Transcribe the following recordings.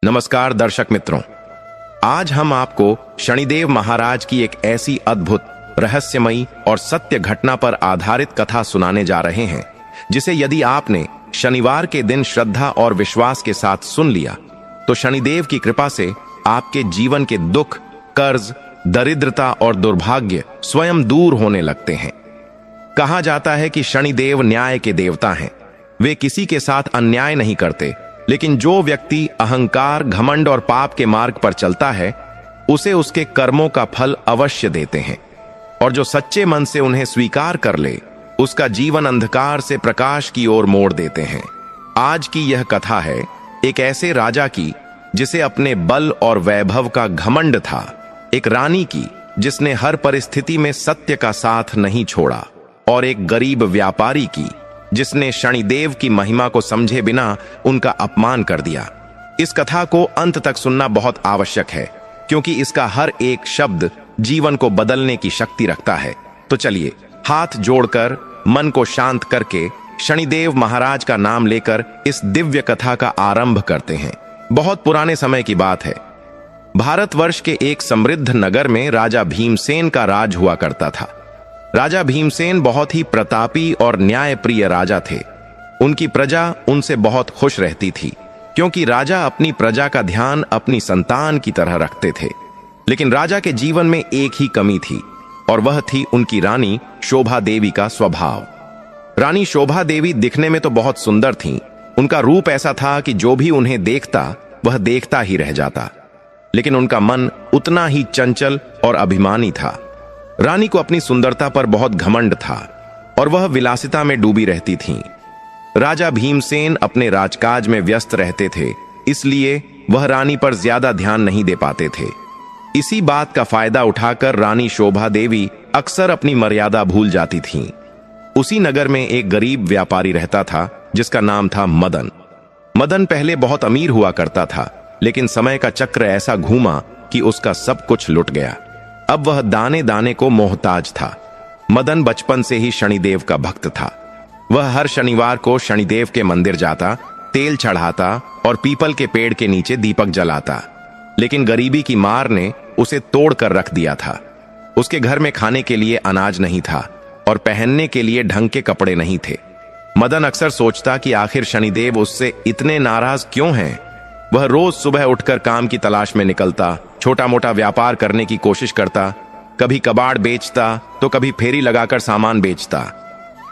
नमस्कार दर्शक मित्रों, आज हम आपको शनिदेव महाराज की एक ऐसी अद्भुत, रहस्यमयी और सत्य घटना पर आधारित कथा सुनाने जा रहे हैं जिसे यदि आपने शनिवार के दिन श्रद्धा और विश्वास के साथ सुन लिया तो शनिदेव की कृपा से आपके जीवन के दुख, कर्ज, दरिद्रता और दुर्भाग्य स्वयं दूर होने लगते हैं। कहा जाता है कि शनिदेव न्याय के देवता हैं। वे किसी के साथ अन्याय नहीं करते, लेकिन जो व्यक्ति अहंकार, घमंड और पाप के मार्ग पर चलता है उसे उसके कर्मों का फल अवश्य देते हैं, और जो सच्चे मन से उन्हें स्वीकार कर ले उसका जीवन अंधकार से प्रकाश की ओर मोड़ देते हैं। आज की यह कथा है एक ऐसे राजा की जिसे अपने बल और वैभव का घमंड था, एक रानी की जिसने हर परिस्थिति में सत्य का साथ नहीं छोड़ा, और एक गरीब व्यापारी की जिसने शनिदेव की महिमा को समझे बिना उनका अपमान कर दिया। इस कथा को अंत तक सुनना बहुत आवश्यक है, क्योंकि इसका हर एक शब्द जीवन को बदलने की शक्ति रखता है। तो चलिए हाथ जोड़कर, मन को शांत करके शनिदेव महाराज का नाम लेकर इस दिव्य कथा का आरंभ करते हैं। बहुत पुराने समय की बात है। भारतवर्ष के एक समृद्ध नगर में राजा भीमसेन का राज हुआ करता था। राजा भीमसेन बहुत ही प्रतापी और न्यायप्रिय राजा थे। उनकी प्रजा उनसे बहुत खुश रहती थी, क्योंकि राजा अपनी प्रजा का ध्यान अपनी संतान की तरह रखते थे। लेकिन राजा के जीवन में एक ही कमी थी, और वह थी उनकी रानी शोभा देवी का स्वभाव। रानी शोभा देवी दिखने में तो बहुत सुंदर थीं। उनका रूप ऐसा था कि जो भी उन्हें देखता वह देखता ही रह जाता, लेकिन उनका मन उतना ही चंचल और अभिमानी था। रानी को अपनी सुंदरता पर बहुत घमंड था और वह विलासिता में डूबी रहती थीं। राजा भीमसेन अपने राजकाज में व्यस्त रहते थे, इसलिए वह रानी पर ज्यादा ध्यान नहीं दे पाते थे। इसी बात का फायदा उठाकर रानी शोभा देवी अक्सर अपनी मर्यादा भूल जाती थीं। उसी नगर में एक गरीब व्यापारी रहता था जिसका नाम था मदन। मदन पहले बहुत अमीर हुआ करता था, लेकिन समय का चक्र ऐसा घूमा कि उसका सब कुछ लुट गया। अब वह दाने दाने को मोहताज था। मदन बचपन से ही शनिदेव का भक्त था। वह हर शनिवार को शनिदेव के मंदिर जाता, तेल चढ़ाता और पीपल के पेड़ के नीचे दीपक जलाता। लेकिन गरीबी की मार ने उसे तोड़कर रख दिया था। उसके घर में खाने के लिए अनाज नहीं था और पहनने के लिए ढंग के कपड़े नहीं थे। मदन अक्सर सोचता कि आखिर शनिदेव उससे इतने नाराज क्यों हैं। वह रोज सुबह उठकर काम की तलाश में निकलता, छोटा मोटा व्यापार करने की कोशिश करता, कभी कबाड़ बेचता तो कभी फेरी लगाकर सामान बेचता,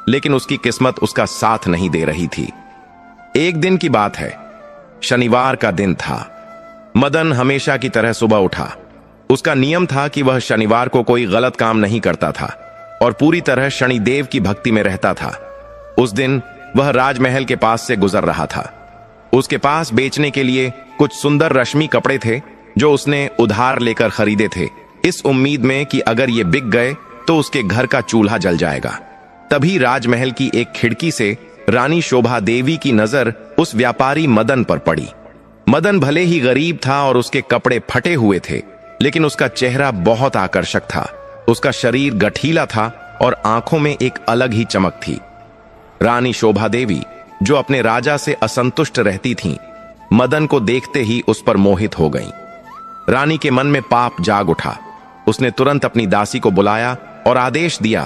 लेकिन उसकी किस्मत उसका साथ नहीं दे रही थी। एक दिन की बात है, शनिवार का दिन था। मदन हमेशा की तरह सुबह उठा। उसका नियम था कि वह शनिवार को कोई गलत काम नहीं करता था और पूरी तरह शनिदेव की भक्ति में रहता था। उस दिन वह राजमहल के पास से गुजर रहा था। उसके पास बेचने के लिए कुछ सुंदर रश्मि कपड़े थे जो उसने उधार लेकर खरीदे थे, इस उम्मीद में कि अगर ये बिक गए तो उसके घर का चूल्हा जल जाएगा। तभी राजमहल की एक खिड़की से रानी शोभा देवी की नजर उस व्यापारी मदन पर पड़ी। मदन भले ही गरीब था और उसके कपड़े फटे हुए थे, लेकिन उसका चेहरा बहुत आकर्षक था। उसका शरीर गठीला था और आंखों में एक अलग ही चमक थी। रानी शोभा देवी, जो अपने राजा से असंतुष्ट रहती थीं, मदन को देखते ही उस पर मोहित हो गईं। रानी के मन में पाप जाग उठा। उसने तुरंत अपनी दासी को बुलाया और आदेश दिया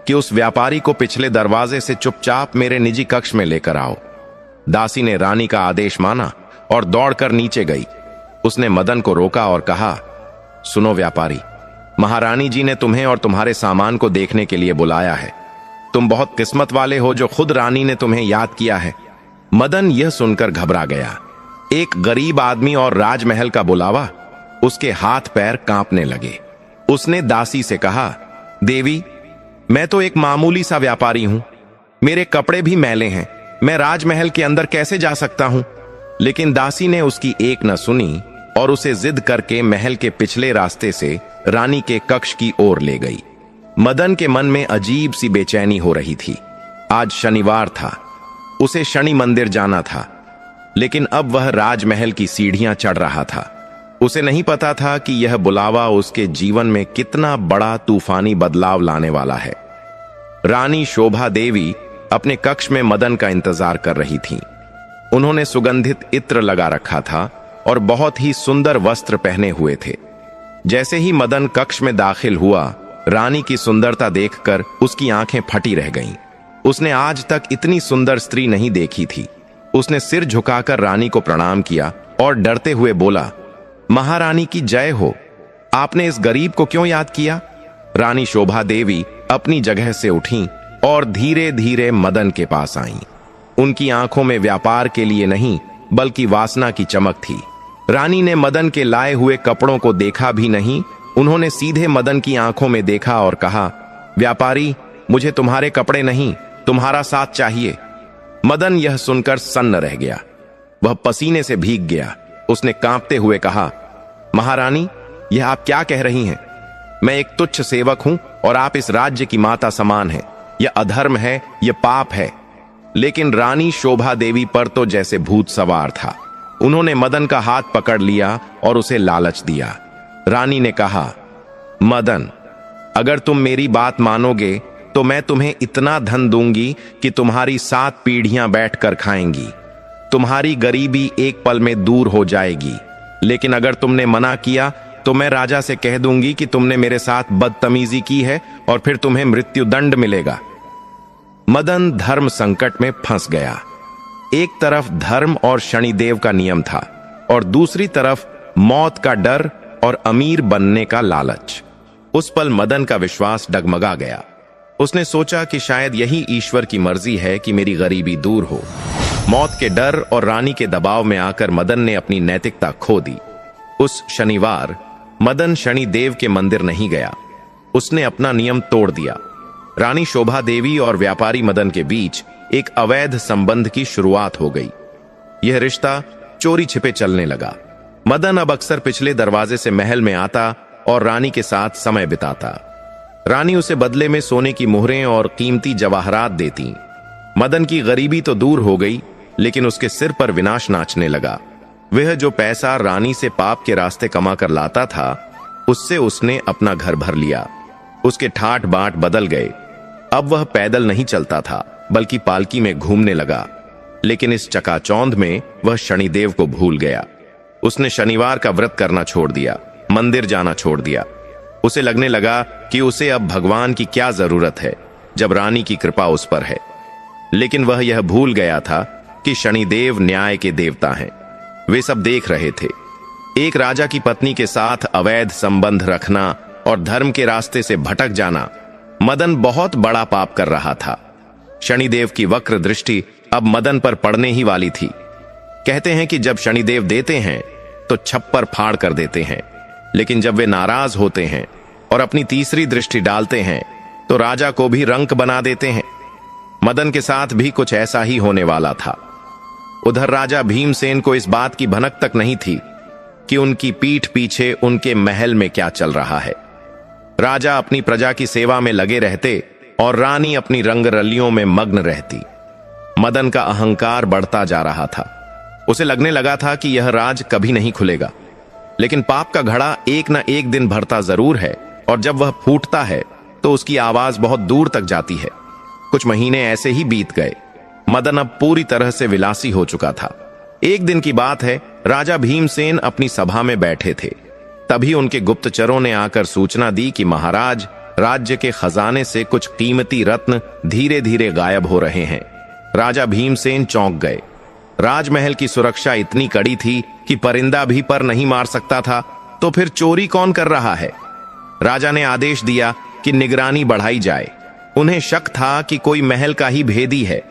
कि उस व्यापारी को पिछले दरवाजे से चुपचाप मेरे निजी कक्ष में लेकर आओ। दासी ने रानी का आदेश माना और दौड़कर नीचे गई। उसने मदन को रोका और कहा, सुनो व्यापारी, महारानी जी ने तुम्हें और तुम्हारे सामान को देखने के लिए बुलाया है। तुम बहुत किस्मत वाले हो जो खुद रानी ने तुम्हें याद किया है। मदन यह सुनकर घबरा गया। एक गरीब आदमी और राजमहल का बुलावा, उसके हाथ पैर कांपने लगे। उसने दासी से कहा, देवी, मैं तो एक मामूली सा व्यापारी हूं, मेरे कपड़े भी मैले हैं, मैं राजमहल के अंदर कैसे जा सकता हूं। लेकिन दासी ने उसकी एक न सुनी और उसे जिद करके महल के पिछले रास्ते से रानी के कक्ष की ओर ले गई। मदन के मन में अजीब सी बेचैनी हो रही थी। आज शनिवार था, उसे शनि मंदिर जाना था, लेकिन अब वह राजमहल की सीढ़ियां चढ़ रहा था। उसे नहीं पता था कि यह बुलावा उसके जीवन में कितना बड़ा तूफानी बदलाव लाने वाला है। रानी शोभा देवी अपने कक्ष में मदन का इंतजार कर रही थीं। उन्होंने सुगंधित इत्र लगा रखा था और बहुत ही सुंदर वस्त्र पहने हुए थे। जैसे ही मदन कक्ष में दाखिल हुआ, रानी की सुंदरता देखकर उसकी आंखें फटी रह गईं। उसने आज तक इतनी सुंदर स्त्री नहीं देखी थी। उसने सिर झुकाकर रानी को प्रणाम किया और डरते हुए बोला, महारानी की जय हो। आपने इस गरीब को क्यों याद किया? रानी शोभा देवी अपनी जगह से उठीं और धीरे धीरे मदन के पास आईं। उनकी आंखों में व्यापार के लिए नहीं बल्कि वासना की चमक थी। रानी ने मदन के लाए हुए कपड़ों को देखा भी नहीं, उन्होंने सीधे मदन की आंखों में देखा और कहा, व्यापारी, मुझे तुम्हारे कपड़े नहीं, तुम्हारा साथ चाहिए। मदन यह सुनकर सन्न रह गया। वह पसीने से भीग गया। उसने कांपते हुए कहा, महारानी, यह आप क्या कह रही हैं? मैं एक तुच्छ सेवक हूं और आप इस राज्य की माता समान हैं। यह अधर्म है, यह पाप है। लेकिन रानी शोभा देवी पर तो जैसे भूत सवार था। उन्होंने मदन का हाथ पकड़ लिया और उसे लालच दिया। रानी ने कहा, मदन, अगर तुम मेरी बात मानोगे तो मैं तुम्हें इतना धन दूंगी कि तुम्हारी 7 पीढ़ियां बैठकर खाएंगी। तुम्हारी गरीबी एक पल में दूर हो जाएगी। लेकिन अगर तुमने मना किया तो मैं राजा से कह दूंगी कि तुमने मेरे साथ बदतमीजी की है और फिर तुम्हें मृत्युदंड मिलेगा। मदन धर्म संकट में फंस गया। एक तरफ धर्म और शनिदेव का नियम था और दूसरी तरफ मौत का डर और अमीर बनने का लालच। उस पल मदन का विश्वास डगमगा गया। उसने सोचा कि शायद यही ईश्वर की मर्जी है कि मेरी गरीबी दूर हो। मौत के डर और रानी के दबाव में आकर मदन ने अपनी नैतिकता खो दी। उस शनिवार मदन शनिदेव के मंदिर नहीं गया। उसने अपना नियम तोड़ दिया। रानी शोभा देवी और व्यापारी मदन के बीच एक अवैध संबंध की शुरुआत हो गई। यह रिश्ता चोरी छिपे चलने लगा। मदन अब अक्सर पिछले दरवाजे से महल में आता और रानी के साथ समय बिताता। रानी उसे बदले में सोने की मोहरें और कीमती जवाहरात देती। मदन की गरीबी तो दूर हो गई, लेकिन उसके सिर पर विनाश नाचने लगा। वह जो पैसा रानी से पाप के रास्ते कमा कर लाता था, उससे उसने अपना घर भर लिया। उसके ठाट बाट बदल गए। अब वह पैदल नहीं चलता था बल्कि पालकी में घूमने लगा। लेकिन इस चकाचौंध में वह शनिदेव को भूल गया। उसने शनिवार का व्रत करना छोड़ दिया, मंदिर जाना छोड़ दिया। उसे लगने लगा कि उसे अब भगवान की क्या जरूरत है जब रानी की कृपा उस पर है। लेकिन वह यह भूल गया था कि शनिदेव न्याय के देवता हैं। वे सब देख रहे थे। एक राजा की पत्नी के साथ अवैध संबंध रखना और धर्म के रास्ते से भटक जाना मदन बहुत बड़ा पाप कर रहा था। शनिदेव की वक्र दृष्टि अब मदन पर पड़ने ही वाली थी। कहते हैं कि जब शनिदेव देते हैं तो छप्पर फाड़ कर देते हैं, लेकिन जब वे नाराज होते हैं और अपनी तीसरी दृष्टि डालते हैं तो राजा को भी रंक बना देते हैं। मदन के साथ भी कुछ ऐसा ही होने वाला था। उधर राजा भीमसेन को इस बात की भनक तक नहीं थी कि उनकी पीठ पीछे उनके महल में क्या चल रहा है। राजा अपनी प्रजा की सेवा में लगे रहते और रानी अपनी रंगरलियों में मग्न रहती। मदन का अहंकार बढ़ता जा रहा था। उसे लगने लगा था कि यह राज कभी नहीं खुलेगा। लेकिन पाप का घड़ा एक न एक दिन भरता जरूर है, और जब वह फूटता है तो उसकी आवाज बहुत दूर तक जाती है। कुछ महीने ऐसे ही बीत गए। मदन अब पूरी तरह से विलासी हो चुका था। एक दिन की बात है, राजा भीमसेन अपनी सभा में बैठे थे। तभी उनके गुप्तचरों ने आकर सूचना दी कि महाराज, राज्य के खजाने से कुछ कीमती रत्न धीरे धीरे गायब हो रहे हैं। राजा भीमसेन चौंक गए। राजमहल की सुरक्षा इतनी कड़ी थी कि परिंदा भी पर नहीं मार सकता था, तो फिर चोरी कौन कर रहा है? राजा ने आदेश दिया कि निगरानी बढ़ाई जाए। उन्हें शक था कि कोई महल का ही भेदी है,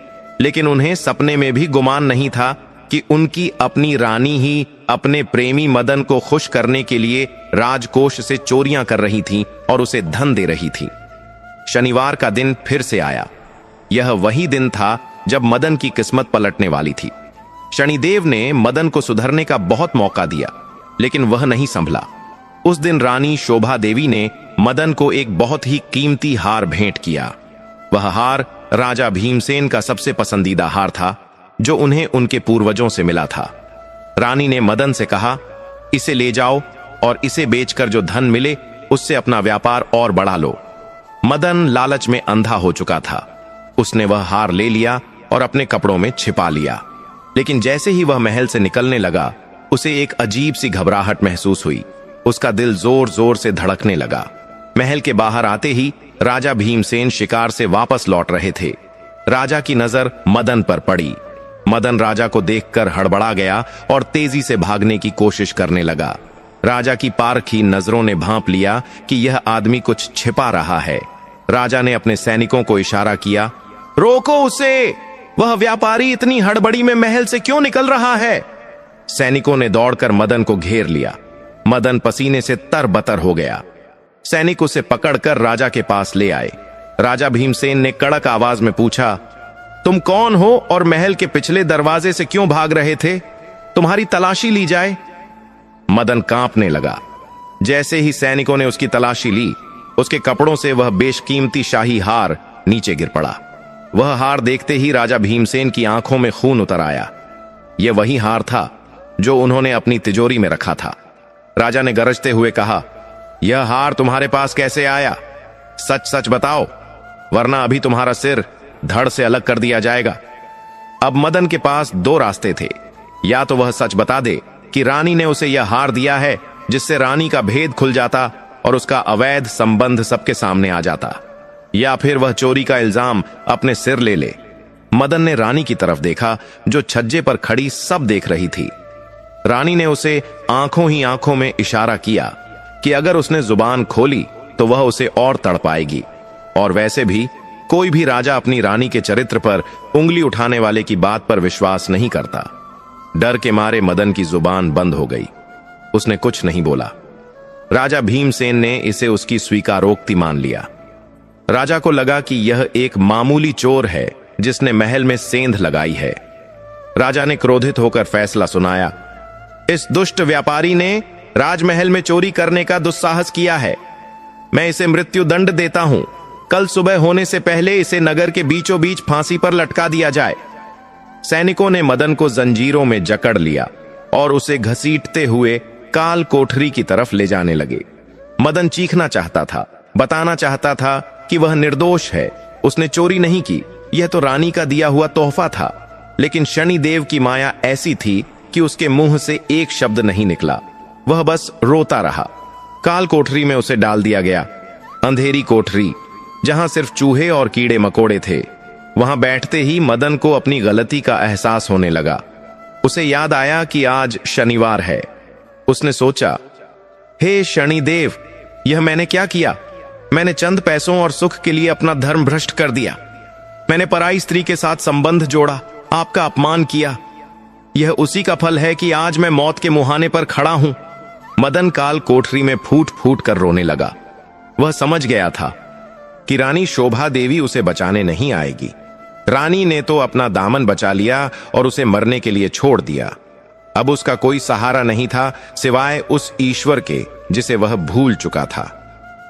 लेकिन उन्हें सपने में भी गुमान नहीं था कि उनकी अपनी रानी ही अपने प्रेमी मदन को खुश करने के लिए राजकोष से चोरियां कर रही थी और उसे धन दे रही थी। शनिवार का दिन फिर से आया। यह वही दिन था जब मदन की किस्मत पलटने वाली थी। शनिदेव ने मदन को सुधरने का बहुत मौका दिया, लेकिन वह नहीं संभला। उस दिन रानी शोभा देवी ने मदन को एक बहुत ही कीमती हार भेंट किया। वह हार राजा भीमसेन का सबसे पसंदीदा हार था, जो उन्हें उनके पूर्वजों से मिला था। रानी ने मदन से कहा, इसे ले जाओ और इसे बेचकर जो धन मिले उससे अपना व्यापार और बढ़ा लो। मदन लालच में अंधा हो चुका था। उसने वह हार ले लिया और अपने कपड़ों में छिपा लिया। लेकिन जैसे ही वह महल से निकलने लगा, उसे एक अजीब सी घबराहट महसूस हुई। उसका दिल जोर जोर से धड़कने लगा। महल के बाहर आते ही राजा भीमसेन शिकार से वापस लौट रहे थे। राजा की नजर मदन पर पड़ी। मदन राजा को देखकर हड़बड़ा गया और तेजी से भागने की कोशिश करने लगा। राजा की पारखी नजरों ने भांप लिया कि यह आदमी कुछ छिपा रहा है। राजा ने अपने सैनिकों को इशारा किया, रोको उसे, वह व्यापारी इतनी हड़बड़ी में महल से क्यों निकल रहा है? सैनिकों ने दौड़कर मदन को घेर लिया। मदन पसीने से तरबतर हो गया। सैनिक उसे पकड़कर राजा के पास ले आए। राजा भीमसेन ने कड़क आवाज में पूछा, तुम कौन हो और महल के पिछले दरवाजे से क्यों भाग रहे थे? तुम्हारी तलाशी ली जाए। मदन कांपने लगा। जैसे ही सैनिकों ने उसकी तलाशी ली, उसके कपड़ों से वह बेशकीमती शाही हार नीचे गिर पड़ा। वह हार देखते ही राजा भीमसेन की आंखों में खून उतर आया। यह वही हार था जो उन्होंने अपनी तिजोरी में रखा था। राजा ने गरजते हुए कहा, यह हार तुम्हारे पास कैसे आया? सच सच बताओ, वरना अभी तुम्हारा सिर धड़ से अलग कर दिया जाएगा। अब मदन के पास दो रास्ते थे। या तो वह सच बता दे कि रानी ने उसे यह हार दिया है, जिससे रानी का भेद खुल जाता और उसका अवैध संबंध सबके सामने आ जाता, या फिर वह चोरी का इल्जाम अपने सिर ले ले। मदन ने रानी की तरफ देखा, जो छज्जे पर खड़ी सब देख रही थी। रानी ने उसे आंखों ही आंखों में इशारा किया कि अगर उसने जुबान खोली तो वह उसे और तड़पाएगी। और वैसे भी कोई भी राजा अपनी रानी के चरित्र पर उंगली उठाने वाले की बात पर विश्वास नहीं करता। डर के मारे मदन की जुबान बंद हो गई। उसने कुछ नहीं बोला। राजा भीमसेन ने इसे उसकी स्वीकारोक्ति मान लिया। राजा को लगा कि यह एक मामूली चोर है जिसने महल में सेंध लगाई है। राजा ने क्रोधित होकर फैसला सुनाया, इस दुष्ट व्यापारी ने राजमहल में चोरी करने का दुस्साहस किया है। मैं इसे मृत्यु दंड देता हूं। कल सुबह होने से पहले इसे नगर के बीचों बीच फांसी पर लटका दिया जाए। सैनिकों ने मदन को जंजीरों में जकड़ लिया और उसे घसीटते हुए काल कोठरी की तरफ ले जाने लगे। मदन चीखना चाहता था, बताना चाहता था कि वह निर्दोष है, उसने चोरी नहीं की, यह तो रानी का दिया हुआ तोहफा था। लेकिन शनिदेव की माया ऐसी थी कि उसके मुंह से एक शब्द नहीं निकला। वह बस रोता रहा। काल कोठरी में उसे डाल दिया गया। अंधेरी कोठरी, जहां सिर्फ चूहे और कीड़े मकोड़े थे। वहां बैठते ही मदन को अपनी गलती का एहसास होने लगा। उसे याद आया कि आज शनिवार है। उसने सोचा, हे शनिदेव, यह मैंने क्या किया? मैंने चंद पैसों और सुख के लिए अपना धर्म भ्रष्ट कर दिया। मैंने पराई स्त्री के साथ संबंध जोड़ा, आपका अपमान किया। यह उसी का फल है कि आज मैं मौत के मुहाने पर खड़ा हूं। मदन काल कोठरी में फूट फूट कर रोने लगा। वह समझ गया था कि रानी शोभा देवी उसे बचाने नहीं आएगी। रानी ने तो अपना दामन बचा लिया और उसे मरने के लिए छोड़ दिया। अब उसका कोई सहारा नहीं था सिवाय उस ईश्वर के जिसे वह भूल चुका था।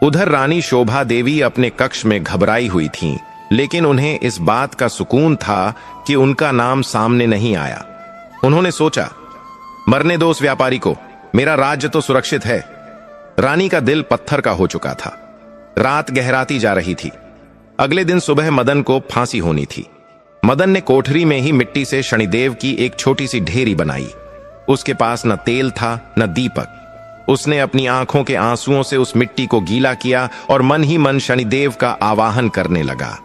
उधर रानी शोभा देवी अपने कक्ष में घबराई हुई थीं, लेकिन उन्हें इस बात का सुकून था कि उनका नाम सामने नहीं आया। उन्होंने सोचा, मरने दो उस व्यापारी को, मेरा राज्य तो सुरक्षित है। रानी का दिल पत्थर का हो चुका था। रात गहराती जा रही थी। अगले दिन सुबह मदन को फांसी होनी थी। मदन ने कोठरी में ही मिट्टी से शनिदेव की एक छोटी सी ढेरी बनाई। उसके पास न तेल था न दीपक। उसने अपनी आंखों के आंसुओं से उस मिट्टी को गीला किया और मन ही मन शनिदेव का आवाहन करने लगा।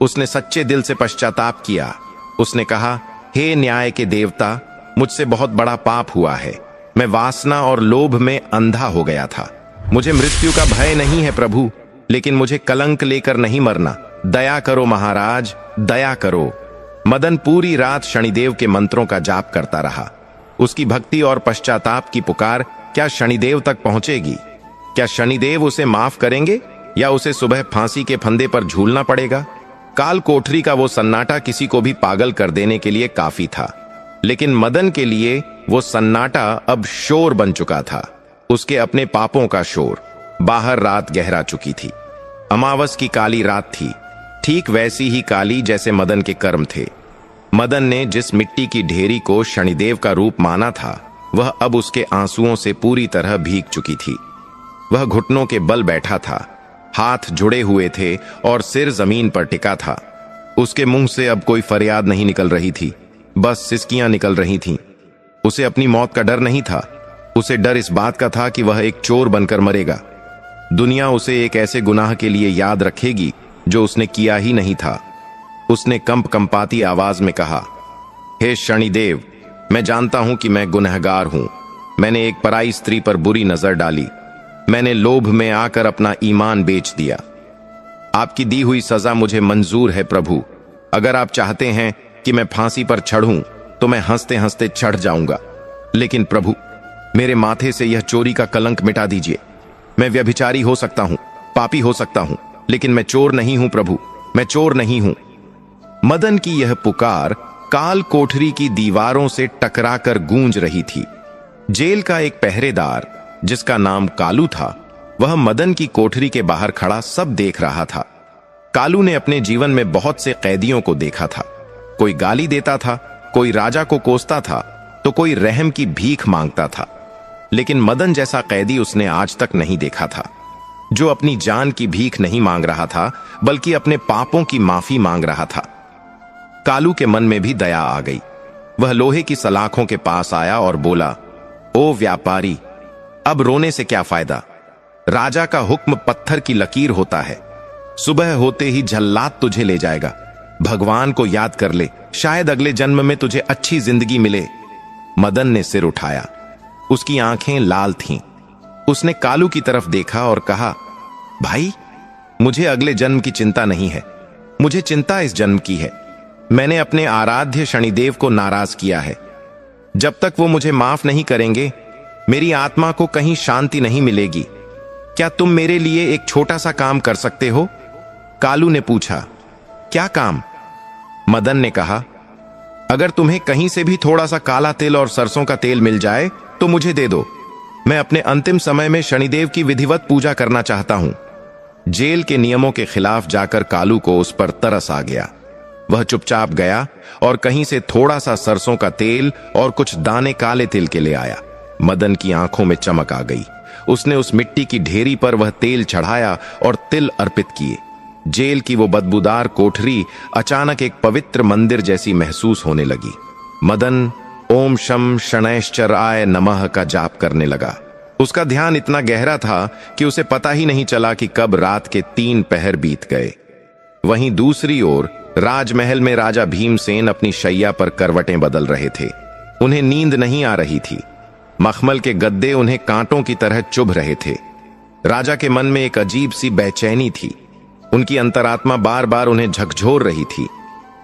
उसने सच्चे दिल से पश्चाताप किया। उसने कहा, हे न्याय के देवता, मुझसे बहुत बड़ा पाप हुआ है। मैं वासना और लोभ में अंधा हो गया था। मुझे मृत्यु का भय नहीं है प्रभु, लेकिन मुझे कलंक लेकर नहीं मरना। दया करो महाराज, दया करो। मदन पूरी रात शनिदेव के मंत्रों का जाप करता रहा। उसकी भक्ति और पश्चाताप की पुकार क्या शनिदेव तक पहुंचेगी? क्या शनिदेव उसे माफ करेंगे या उसे सुबह फांसी के फंदे पर झूलना पड़ेगा? काल कोठरी का वो सन्नाटा किसी को भी पागल कर देने के लिए काफी था, लेकिन मदन के लिए वो सन्नाटा अब शोर बन चुका था, उसके अपने पापों का शोर। बाहर रात गहरा चुकी थी। अमावस की काली रात थी, ठीक वैसी ही काली जैसे मदन के कर्म थे। मदन ने जिस मिट्टी की ढेरी को शनिदेव का रूप माना था, वह अब उसके आंसुओं से पूरी तरह भीग चुकी थी। वह घुटनों के बल बैठा था, हाथ जुड़े हुए थे और सिर जमीन पर टिका था। उसके मुंह से अब कोई फरियाद नहीं निकल रही थी, बस सिसकियां निकल रही थीं। उसे अपनी मौत का डर नहीं था, उसे डर इस बात का था कि वह एक चोर बनकर मरेगा। दुनिया उसे एक ऐसे गुनाह के लिए याद रखेगी जो उसने किया ही नहीं था। उसने कंपाती आवाज में कहा, हे शनिदेव, मैं जानता हूं कि मैं गुनहगार हूं। मैंने एक पराई स्त्री पर बुरी नजर डाली। मैंने लोभ में आकर अपना ईमान बेच दिया। आपकी दी हुई सजा मुझे मंजूर है प्रभु। अगर आप चाहते हैं कि मैं फांसी पर चढ़ूं तो मैं हंसते हंसते चढ़ जाऊंगा, लेकिन प्रभु, मेरे माथे से यह चोरी का कलंक मिटा दीजिए। मैं व्यभिचारी हो सकता हूं, पापी हो सकता हूं, लेकिन मैं चोर नहीं हूं प्रभु, मैं चोर नहीं हूं। मदन की यह पुकार काल कोठरी की दीवारों से टकराकर गूंज रही थी। जेल का एक पहरेदार, जिसका नाम कालू था, वह मदन की कोठरी के बाहर खड़ा सब देख रहा था। कालू ने अपने जीवन में बहुत से कैदियों को देखा था। कोई गाली देता था, कोई राजा को कोसता था, तो कोई रहम की भीख मांगता था, लेकिन मदन जैसा कैदी उसने आज तक नहीं देखा था, जो अपनी जान की भीख नहीं मांग रहा था, बल्कि अपने पापों की माफी मांग रहा था। कालू के मन में भी दया आ गई। वह लोहे की सलाखों के पास आया और बोला, ओ व्यापारी, अब रोने से क्या फायदा? राजा का हुक्म पत्थर की लकीर होता है। सुबह होते ही जल्लाद तुझे ले जाएगा। भगवान को याद कर ले, शायद अगले जन्म में तुझे अच्छी जिंदगी मिले। मदन ने सिर उठाया। उसकी आंखें लाल थीं। उसने कालू की तरफ देखा और कहा, भाई, मुझे अगले जन्म की चिंता नहीं है, मुझे चिंता इस जन्म की है। मैंने अपने आराध्य शनिदेव को नाराज किया है। जब तक वो मुझे माफ नहीं करेंगे, मेरी आत्मा को कहीं शांति नहीं मिलेगी। क्या तुम मेरे लिए एक छोटा सा काम कर सकते हो? कालू ने पूछा। क्या काम? मदन ने कहा, अगर तुम्हें कहीं से भी थोड़ा सा काला तिल और सरसों का तेल मिल जाए तो मुझे दे दो। मैं अपने अंतिम समय में शनिदेव की विधिवत पूजा करना चाहता हूं। जेल के नियमों के खिलाफ जाकर कालू को उस पर तरस आ गया। वह चुपचाप गया और कहीं से थोड़ा सा सरसों का तेल और कुछ दाने काले तिल के ले आया। मदन की आंखों में चमक आ गई। उसने उस मिट्टी की ढेरी पर वह तेल चढ़ाया और तिल अर्पित किए। जेल की वो बदबूदार कोठरी अचानक एक पवित्र मंदिर जैसी महसूस होने लगी। मदन ओम शम शनैश्चराय नमः का जाप करने लगा। उसका ध्यान इतना गहरा था कि उसे पता ही नहीं चला कि कब रात के 3 पहर बीत गए। वहीं दूसरी ओर राजमहल में राजा भीमसेन अपनी शैया पर करवटें बदल रहे थे। उन्हें नींद नहीं आ रही थी। मखमल के गद्दे उन्हें कांटों की तरह चुभ रहे थे। राजा के मन में एक अजीब सी बेचैनी थी। उनकी अंतरात्मा बार बार उन्हें झकझोर रही थी।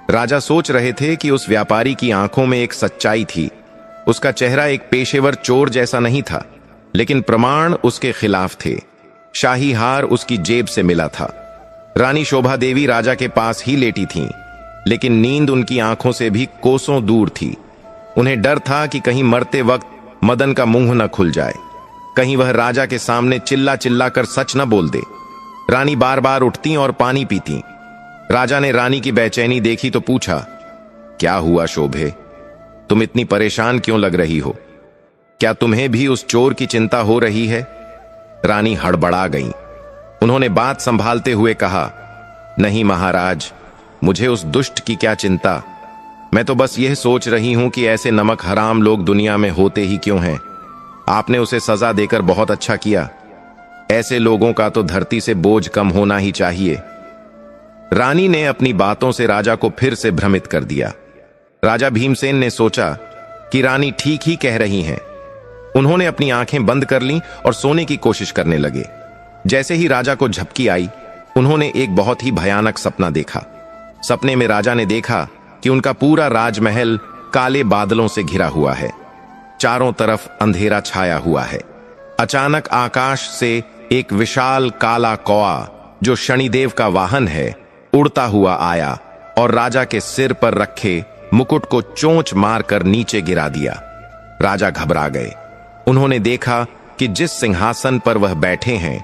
राजा सोच रहे थे कि उस व्यापारी की आंखों में एक सच्चाई थी। उसका चेहरा एक पेशेवर चोर जैसा नहीं था, लेकिन प्रमाण उसके खिलाफ थे। शाही हार उसकी जेब से मिला था। रानी शोभा देवी राजा के पास ही लेटी थीं, लेकिन नींद उनकी आंखों से भी कोसों दूर थी। उन्हें डर था कि कहीं मरते वक्त मदन का मुंह न खुल जाए, कहीं वह राजा के सामने चिल्ला चिल्ला कर सच न बोल दे। रानी बार बार उठती और पानी पीती। राजा ने रानी की बेचैनी देखी तो पूछा, क्या हुआ शोभे? तुम इतनी परेशान क्यों लग रही हो? क्या तुम्हें भी उस चोर की चिंता हो रही है? रानी हड़बड़ा गई। उन्होंने बात संभालते हुए कहा, नहीं महाराज, मुझे उस दुष्ट की क्या चिंता। मैं तो बस यह सोच रही हूं कि ऐसे नमक हराम लोग दुनिया में होते ही क्यों हैं। आपने उसे सजा देकर बहुत अच्छा किया। ऐसे लोगों का तो धरती से बोझ कम होना ही चाहिए। रानी ने अपनी बातों से राजा को फिर से भ्रमित कर दिया। राजा भीमसेन ने सोचा कि रानी ठीक ही कह रही हैं। उन्होंने अपनी आंखें बंद कर लीं और सोने की कोशिश करने लगे। जैसे ही राजा को झपकी आई, उन्होंने एक बहुत ही भयानक सपना देखा। सपने में राजा ने देखा कि उनका पूरा राजमहल काले बादलों से घिरा हुआ है। चारों तरफ अंधेरा छाया हुआ है। अचानक आकाश से एक विशाल काला कौआ, जो शनिदेव का वाहन है, उड़ता हुआ आया और राजा के सिर पर रखे मुकुट को चोंच मारकर नीचे गिरा दिया। राजा घबरा गए। उन्होंने देखा कि जिस सिंहासन पर वह बैठे हैं,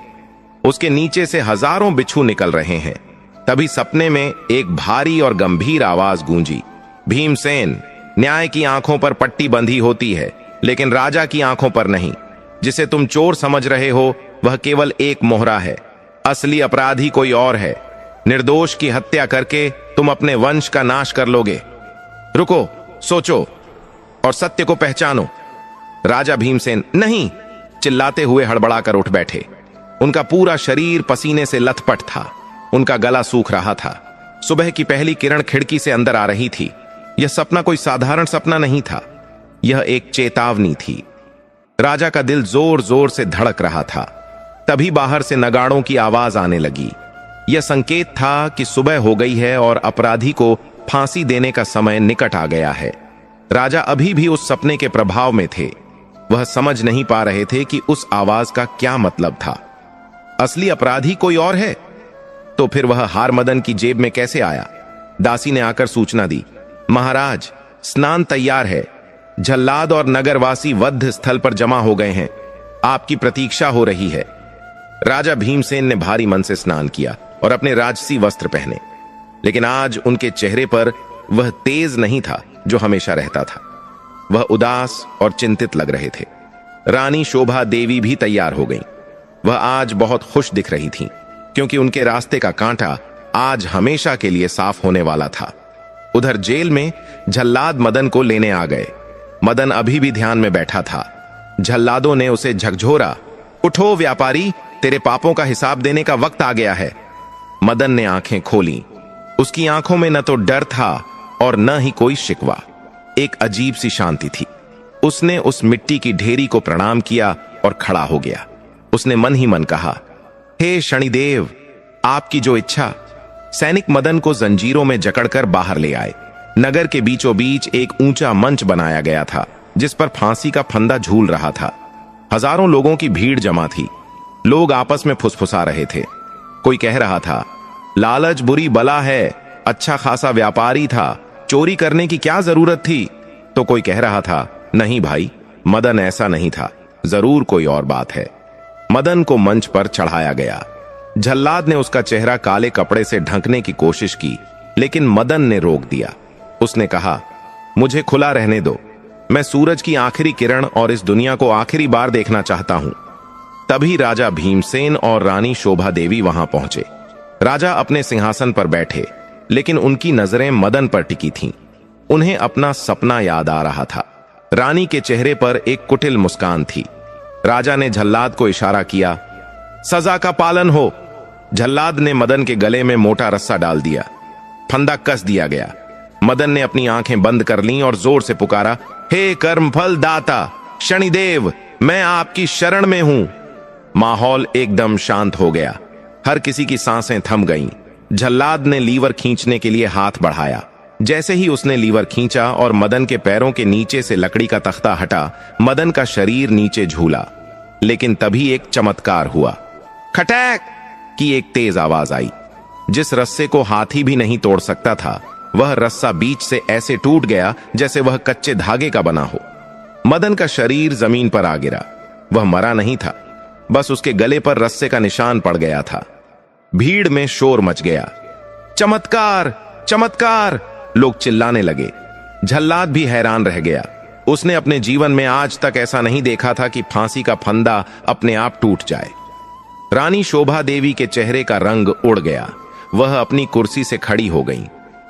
उसके नीचे से हजारों बिच्छू निकल रहे हैं। तभी सपने में एक भारी और गंभीर आवाज गूंजी, भीमसेन, न्याय की आंखों पर पट्टी बंधी होती है, लेकिन राजा की आंखों पर नहीं। जिसे तुम चोर समझ रहे हो, वह केवल एक मोहरा है। असली अपराधी कोई और है। निर्दोष की हत्या करके तुम अपने वंश का नाश कर लोगे। रुको, सोचो और सत्य को पहचानो। राजा भीमसेन नहीं चिल्लाते हुए हड़बड़ाकर उठ बैठे। उनका पूरा शरीर पसीने से लथपथ था। उनका गला सूख रहा था। सुबह की पहली किरण खिड़की से अंदर आ रही थी। यह सपना कोई साधारण सपना नहीं था, यह एक चेतावनी थी। राजा का दिल जोर जोर से धड़क रहा था। तभी बाहर से नगाड़ों की आवाज आने लगी। यह संकेत था कि सुबह हो गई है और अपराधी को फांसी देने का समय निकट आ गया है। राजा अभी भी उस सपने के प्रभाव में थे। वह समझ नहीं पा रहे थे कि उस आवाज का क्या मतलब था। असली अपराधी कोई और है तो फिर वह हार मदन की जेब में कैसे आया? दासी ने आकर सूचना दी, महाराज स्नान तैयार है, झल्लाद और नगरवासी वध स्थल पर जमा हो गए हैं, आपकी प्रतीक्षा हो रही है। राजा भीमसेन ने भारी मन से स्नान किया और अपने राजसी वस्त्र पहने, लेकिन आज उनके चेहरे पर वह तेज नहीं था जो हमेशा रहता था। वह उदास और चिंतित लग रहे थे। रानी शोभा देवी भी तैयार हो गईं। वह आज बहुत खुश दिख रही थीं, क्योंकि उनके रास्ते का कांटा आज हमेशा के लिए साफ होने वाला था। उधर जेल में झल्लाद मदन को लेने आ गए। मदन अभी भी ध्यान में बैठा था। झल्लादों ने उसे झकझोरा, उठो व्यापारी, तेरे पापों का हिसाब देने का वक्त आ गया है। मदन ने आंखें खोली। उसकी आंखों में न तो डर था और न ही कोई शिकवा। एक अजीब सी शांति थी। उसने उस मिट्टी की ढेरी को प्रणाम किया और खड़ा हो गया। उसने मन ही मन कहा, हे शनिदेव, आपकी जो इच्छा। सैनिक मदन को जंजीरों में जकड़कर बाहर ले आए। नगर के बीचों बीच एक ऊंचा मंच बनाया गया था, जिस पर फांसी का फंदा झूल रहा था। हजारों लोगों की भीड़ जमा थी। लोग आपस में फुसफुसा रहे थे। कोई कह रहा था, लालच बुरी बला है, अच्छा खासा व्यापारी था, चोरी करने की क्या जरूरत थी? तो कोई कह रहा था, नहीं भाई, मदन ऐसा नहीं था, जरूर कोई और बात है। मदन को मंच पर चढ़ाया गया। झल्लाद ने उसका चेहरा काले कपड़े से ढकने की कोशिश की, लेकिन मदन ने रोक दिया। उसने कहा, मुझे खुला रहने दो, मैं सूरज की आखिरी किरण और इस दुनिया को आखिरी बार देखना चाहता हूं। तभी राजा भीमसेन और रानी शोभा देवी वहां पहुंचे। राजा अपने सिंहासन पर बैठे, लेकिन उनकी नजरें मदन पर टिकी थीं। उन्हें अपना सपना याद आ रहा था। रानी के चेहरे पर एक कुटिल मुस्कान थी। राजा ने झल्लाद को इशारा किया, सजा का पालन हो। झल्लाद ने मदन के गले में मोटा रस्सा डाल दिया। फंदा कस दिया गया। मदन ने अपनी आंखें बंद कर लीं और जोर से पुकारा, हे कर्मफल दाता शनिदेव, मैं आपकी शरण में हूं। माहौल एकदम शांत हो गया। हर किसी की सांसें थम गईं। झल्लाद ने लीवर खींचने के लिए हाथ बढ़ाया। जैसे ही उसने लीवर खींचा और मदन के पैरों के नीचे से लकड़ी का तख्ता हटा, मदन का शरीर नीचे झूला। लेकिन तभी एक चमत्कार हुआ। खटैक की एक तेज आवाज आई। जिस रस्से को हाथी भी नहीं तोड़ सकता था, वह रस्सा बीच से ऐसे टूट गया जैसे वह कच्चे धागे का बना हो। मदन का शरीर जमीन पर आ गिरा। वह मरा नहीं था, बस उसके गले पर रस्से का निशान पड़ गया था। भीड़ में शोर मच गया। चमत्कार, चमत्कार, लोग चिल्लाने लगे। झल्लाद भी हैरान रह गया। उसने अपने जीवन में आज तक ऐसा नहीं देखा था कि फांसी का फंदा अपने आप टूट जाए। रानी शोभा देवी के चेहरे का रंग उड़ गया। वह अपनी कुर्सी से खड़ी हो गई।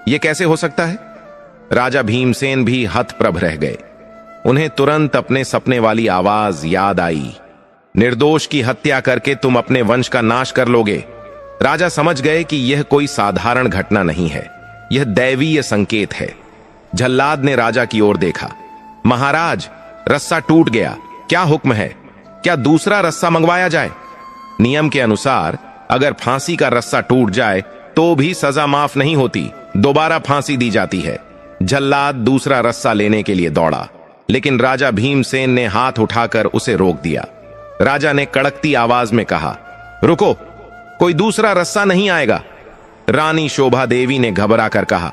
यह कैसे हो सकता है? राजा भीमसेन भी हतप्रभ रह गए। उन्हें तुरंत अपने सपने वाली आवाज याद आई, निर्दोष की हत्या करके तुम अपने वंश का नाश कर लोगे। राजा समझ गए कि यह कोई साधारण घटना नहीं है, यह दैवीय संकेत है। झल्लाद ने राजा की ओर देखा। महाराज, रस्सा टूट गया, क्या हुक्म है? क्या दूसरा रस्सा मंगवाया जाए? नियम के अनुसार अगर फांसी का रस्सा टूट जाए तो भी सजा माफ नहीं होती, दोबारा फांसी दी जाती है। झल्लाद दूसरा रस्सा लेने के लिए दौड़ा, लेकिन राजा भीमसेन ने हाथ उठाकर उसे रोक दिया। राजा ने कड़कती आवाज में कहा, रुको, कोई दूसरा रस्सा नहीं आएगा। रानी शोभा देवी ने घबरा कर कहा,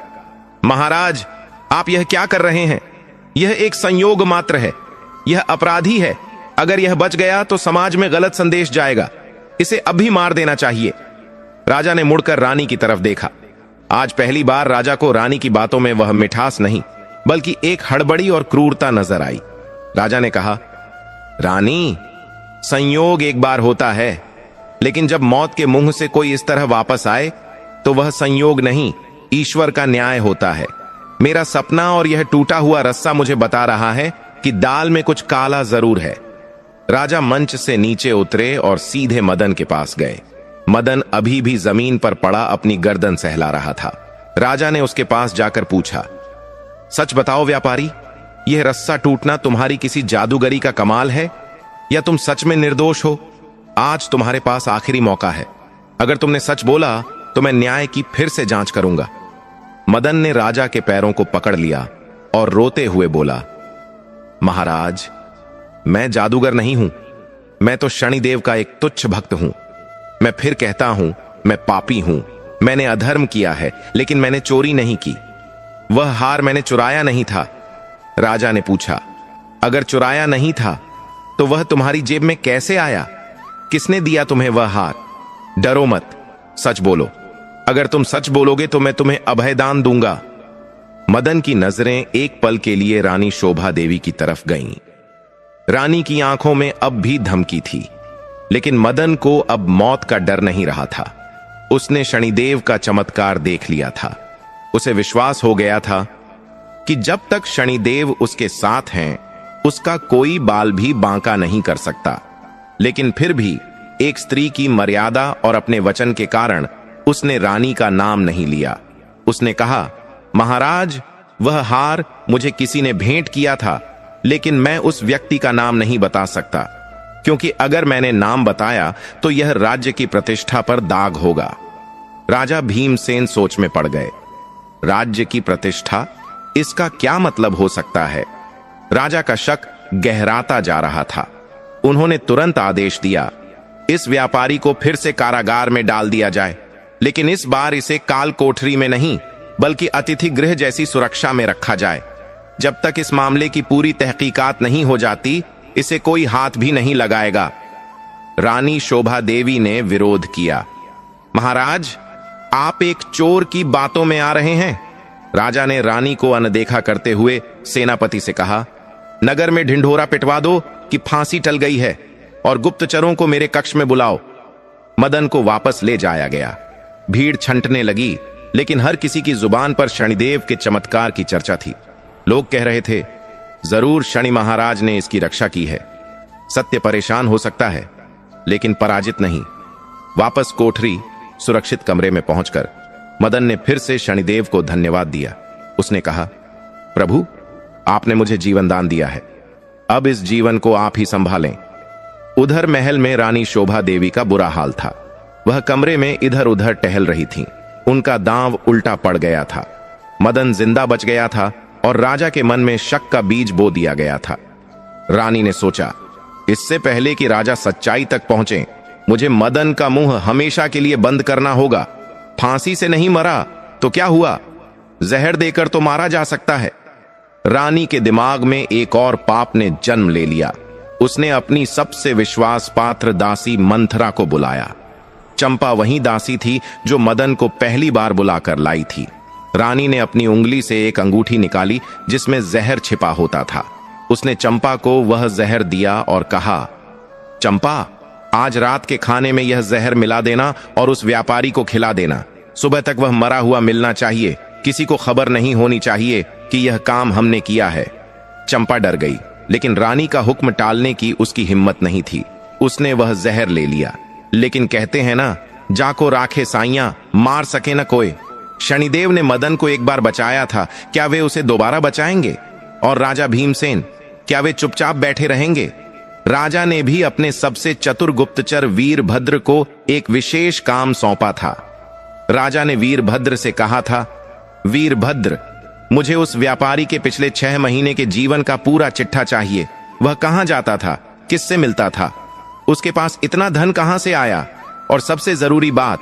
महाराज, आप यह क्या कर रहे हैं? यह एक संयोग मात्र है, यह अपराधी है। अगर यह बच गया तो समाज में गलत संदेश जाएगा, इसे अभी मार देना चाहिए। राजा ने मुड़कर रानी की तरफ देखा। आज पहली बार राजा को रानी की बातों में वह मिठास नहीं, बल्कि एक हड़बड़ी और क्रूरता नजर आई। राजा ने कहा, रानी, संयोग एक बार होता है, लेकिन जब मौत के मुंह से कोई इस तरह वापस आए तो वह संयोग नहीं, ईश्वर का न्याय होता है। मेरा सपना और यह टूटा हुआ रस्सा मुझे बता रहा है कि दाल में कुछ काला जरूर है। राजा मंच से नीचे उतरे और सीधे मदन के पास गए। मदन अभी भी जमीन पर पड़ा अपनी गर्दन सहला रहा था। राजा ने उसके पास जाकर पूछा, सच बताओ व्यापारी, यह रस्सा टूटना तुम्हारी किसी जादूगरी का कमाल है या तुम सच में निर्दोष हो? आज तुम्हारे पास आखिरी मौका है। अगर तुमने सच बोला तो मैं न्याय की फिर से जांच करूंगा। मदन ने राजा के पैरों को पकड़ लिया और रोते हुए बोला, महाराज, मैं जादूगर नहीं हूं। मैं तो शनिदेव का एक तुच्छ भक्त हूं। मैं फिर कहता हूं, मैं पापी हूं। मैंने अधर्म किया है, लेकिन मैंने चोरी नहीं की। वह हार मैंने चुराया नहीं था। राजा ने पूछा, अगर चुराया नहीं था तो वह तुम्हारी जेब में कैसे आया? किसने दिया तुम्हें वह हार? डरो मत, सच बोलो। अगर तुम सच बोलोगे तो मैं तुम्हें अभयदान दूंगा। मदन की नजरें एक पल के लिए रानी शोभा देवी की तरफ गईं। रानी की आंखों में अब भी धमकी थी, लेकिन मदन को अब मौत का डर नहीं रहा था। उसने शनिदेव का चमत्कार देख लिया था। उसे विश्वास हो गया था कि जब तक शनिदेव उसके साथ हैं, उसका कोई बाल भी बांका नहीं कर सकता। लेकिन फिर भी एक स्त्री की मर्यादा और अपने वचन के कारण उसने रानी का नाम नहीं लिया। उसने कहा, महाराज, वह हार मुझे किसी ने भेंट किया था, लेकिन मैं उस व्यक्ति का नाम नहीं बता सकता, क्योंकि अगर मैंने नाम बताया तो यह राज्य की प्रतिष्ठा पर दाग होगा। राजा भीमसेन सोच में पड़ गए। राज्य की प्रतिष्ठा, इसका क्या मतलब हो सकता है? राजा का शक गहराता जा रहा था। उन्होंने तुरंत आदेश दिया, इस व्यापारी को फिर से कारागार में डाल दिया जाए, लेकिन इस बार इसे काल कोठरी में नहीं बल्कि अतिथि गृह जैसी सुरक्षा में रखा जाए। जब तक इस मामले की पूरी तहकीकात नहीं हो जाती, इसे कोई हाथ भी नहीं लगाएगा। रानी शोभा देवी ने विरोध किया। महाराज, आप एक चोर की बातों में आ रहे हैं। राजा ने रानी को अनदेखा करते हुए सेनापति से कहा, नगर में ढिंढोरा पिटवा दो कि फांसी टल गई है और गुप्तचरों को मेरे कक्ष में बुलाओ। मदन को वापस ले जाया गया। भीड़ छंटने लगी, लेकिन हर किसी की जुबान पर शनिदेव के चमत्कार की चर्चा थी। लोग कह रहे थे, जरूर शनि महाराज ने इसकी रक्षा की है। सत्य परेशान हो सकता है, लेकिन पराजित नहीं। वापस कोठरी सुरक्षित कमरे में पहुंचकर मदन ने फिर से शनिदेव को धन्यवाद दिया। उसने कहा, प्रभु, आपने मुझे जीवन दान दिया है। अब इस जीवन को आप ही संभालें। उधर महल में रानी शोभा देवी का बुरा हाल था। वह कमरे में इधर उधर टहल रही थीं। उनका दांव उल्टा पड़ गया था। मदन जिंदा बच गया था और राजा के मन में शक का बीज बो दिया गया था। रानी ने सोचा, इससे पहले कि राजा सच्चाई तक पहुंचे, मुझे मदन का मुंह हमेशा के लिए बंद करना होगा। फांसी से नहीं मरा तो क्या हुआ, जहर देकर तो मारा जा सकता है। रानी के दिमाग में एक और पाप ने जन्म ले लिया। उसने अपनी सबसे विश्वास पात्र दासी मंथरा को बुलाया। चंपा वही दासी थी जो मदन को पहली बार बुलाकर लाई थी। रानी ने अपनी उंगली से एक अंगूठी निकाली जिसमें जहर छिपा होता था। उसने चंपा को वह जहर दिया और कहा, चंपा, आज रात के खाने में यह जहर मिला देना और उस व्यापारी को खिला देना। सुबह तक वह मरा हुआ मिलना चाहिए। किसी को खबर नहीं होनी चाहिए कि यह काम हमने किया है। चंपा डर गई, लेकिन रानी का हुक्म टालने की उसकी हिम्मत नहीं थी। उसने वह जहर ले लिया। लेकिन कहते हैं ना, जाको राखे साइयां, मार सके न कोई। शनिदेव ने मदन को एक बार बचाया था, क्या वे उसे दोबारा बचाएंगे? और राजा भीमसेन, क्या वे चुपचाप बैठे रहेंगे? राजा ने भी अपने सबसे चतुर गुप्तचर वीरभद्र को एक विशेष काम सौंपा था। राजा ने वीरभद्र से कहा था, वीरभद्र, मुझे उस व्यापारी के पिछले 6 महीने के जीवन का पूरा चिट्ठा चाहिए। वह कहां जाता था, किससे मिलता था, उसके पास इतना धन कहां से आया, और सबसे जरूरी बात,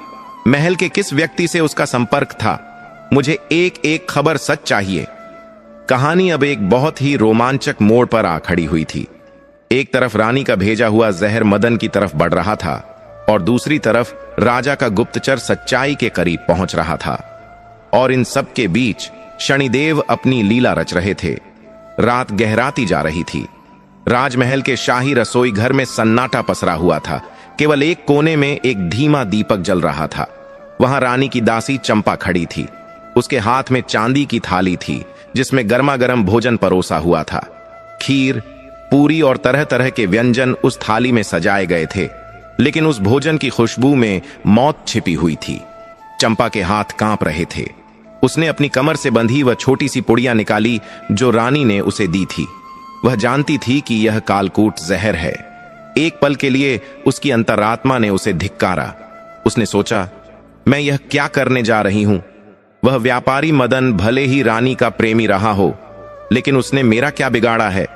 महल के किस व्यक्ति से उसका संपर्क था। मुझे एक एक खबर सच चाहिए। कहानी अब एक बहुत ही रोमांचक मोड़ पर आ खड़ी हुई थी। एक तरफ रानी का भेजा हुआ जहर मदन की तरफ बढ़ रहा था और दूसरी तरफ राजा का गुप्तचर सच्चाई के करीब पहुंच रहा था। और इन सब के बीच शनिदेव अपनी लीला रच रहे थे। रात गहराती जा रही थी। राजमहल के शाही रसोई घर में सन्नाटा पसरा हुआ था। केवल एक कोने में एक धीमा दीपक जल रहा था। वहां रानी की दासी चंपा खड़ी थी। उसके हाथ में चांदी की थाली थी जिसमें गर्मा गर्म भोजन परोसा हुआ था। खीर, पूरी और तरह तरह के व्यंजन उस थाली में सजाए गए थे, लेकिन उस भोजन की खुशबू में मौत छिपी हुई थी। चंपा के हाथ कांप रहे थे। उसने अपनी कमर से बंधी वह छोटी सी पुड़िया निकाली जो रानी ने उसे दी थी। वह जानती थी कि यह कालकूट जहर है। एक पल के लिए उसकी अंतरात्मा ने उसे धिक्कारा। उसने सोचा, मैं यह क्या करने जा रही हूं। वह व्यापारी मदन भले ही रानी का प्रेमी रहा हो, लेकिन उसने मेरा क्या बिगाड़ा है।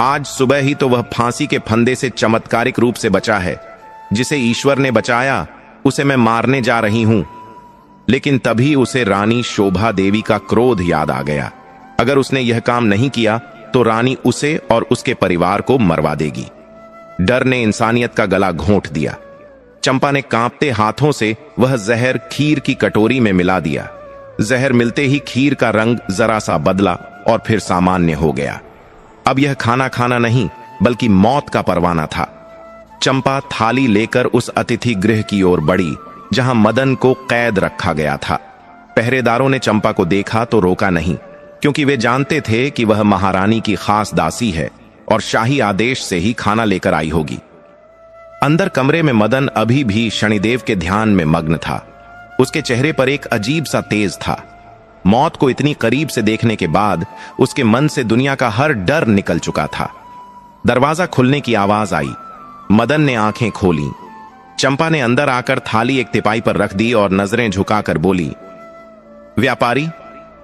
आज सुबह ही तो वह फांसी के फंदे से चमत्कारिक रूप से बचा है। जिसे ईश्वर ने बचाया उसे मैं मारने जा रही हूं। लेकिन तभी उसे रानी शोभा देवी का क्रोध याद आ गया। अगर उसने यह काम नहीं किया तो रानी उसे और उसके परिवार को मरवा देगी। डर ने इंसानियत का गला घोंट दिया। चंपा ने कांपते हाथों से वह जहर खीर की कटोरी में मिला दिया। जहर मिलते ही खीर का रंग जरा सा बदला और फिर सामान्य हो गया। अब यह खाना खाना नहीं बल्कि मौत का परवाना था। चंपा थाली लेकर उस अतिथि गृह की ओर बढ़ी जहां मदन को कैद रखा गया था। पहरेदारों ने चंपा को देखा तो रोका नहीं, क्योंकि वे जानते थे कि वह महारानी की खास दासी है और शाही आदेश से ही खाना लेकर आई होगी। अंदर कमरे में मदन अभी भी शनिदेव के ध्यान में मग्न था। उसके चेहरे पर एक अजीब सा तेज था। मौत को इतनी करीब से देखने के बाद उसके मन से दुनिया का हर डर निकल चुका था। दरवाजा खुलने की आवाज आई। मदन ने आंखें खोली। चंपा ने अंदर आकर थाली एक तिपाई पर रख दी और नजरें झुकाकर बोली, व्यापारी,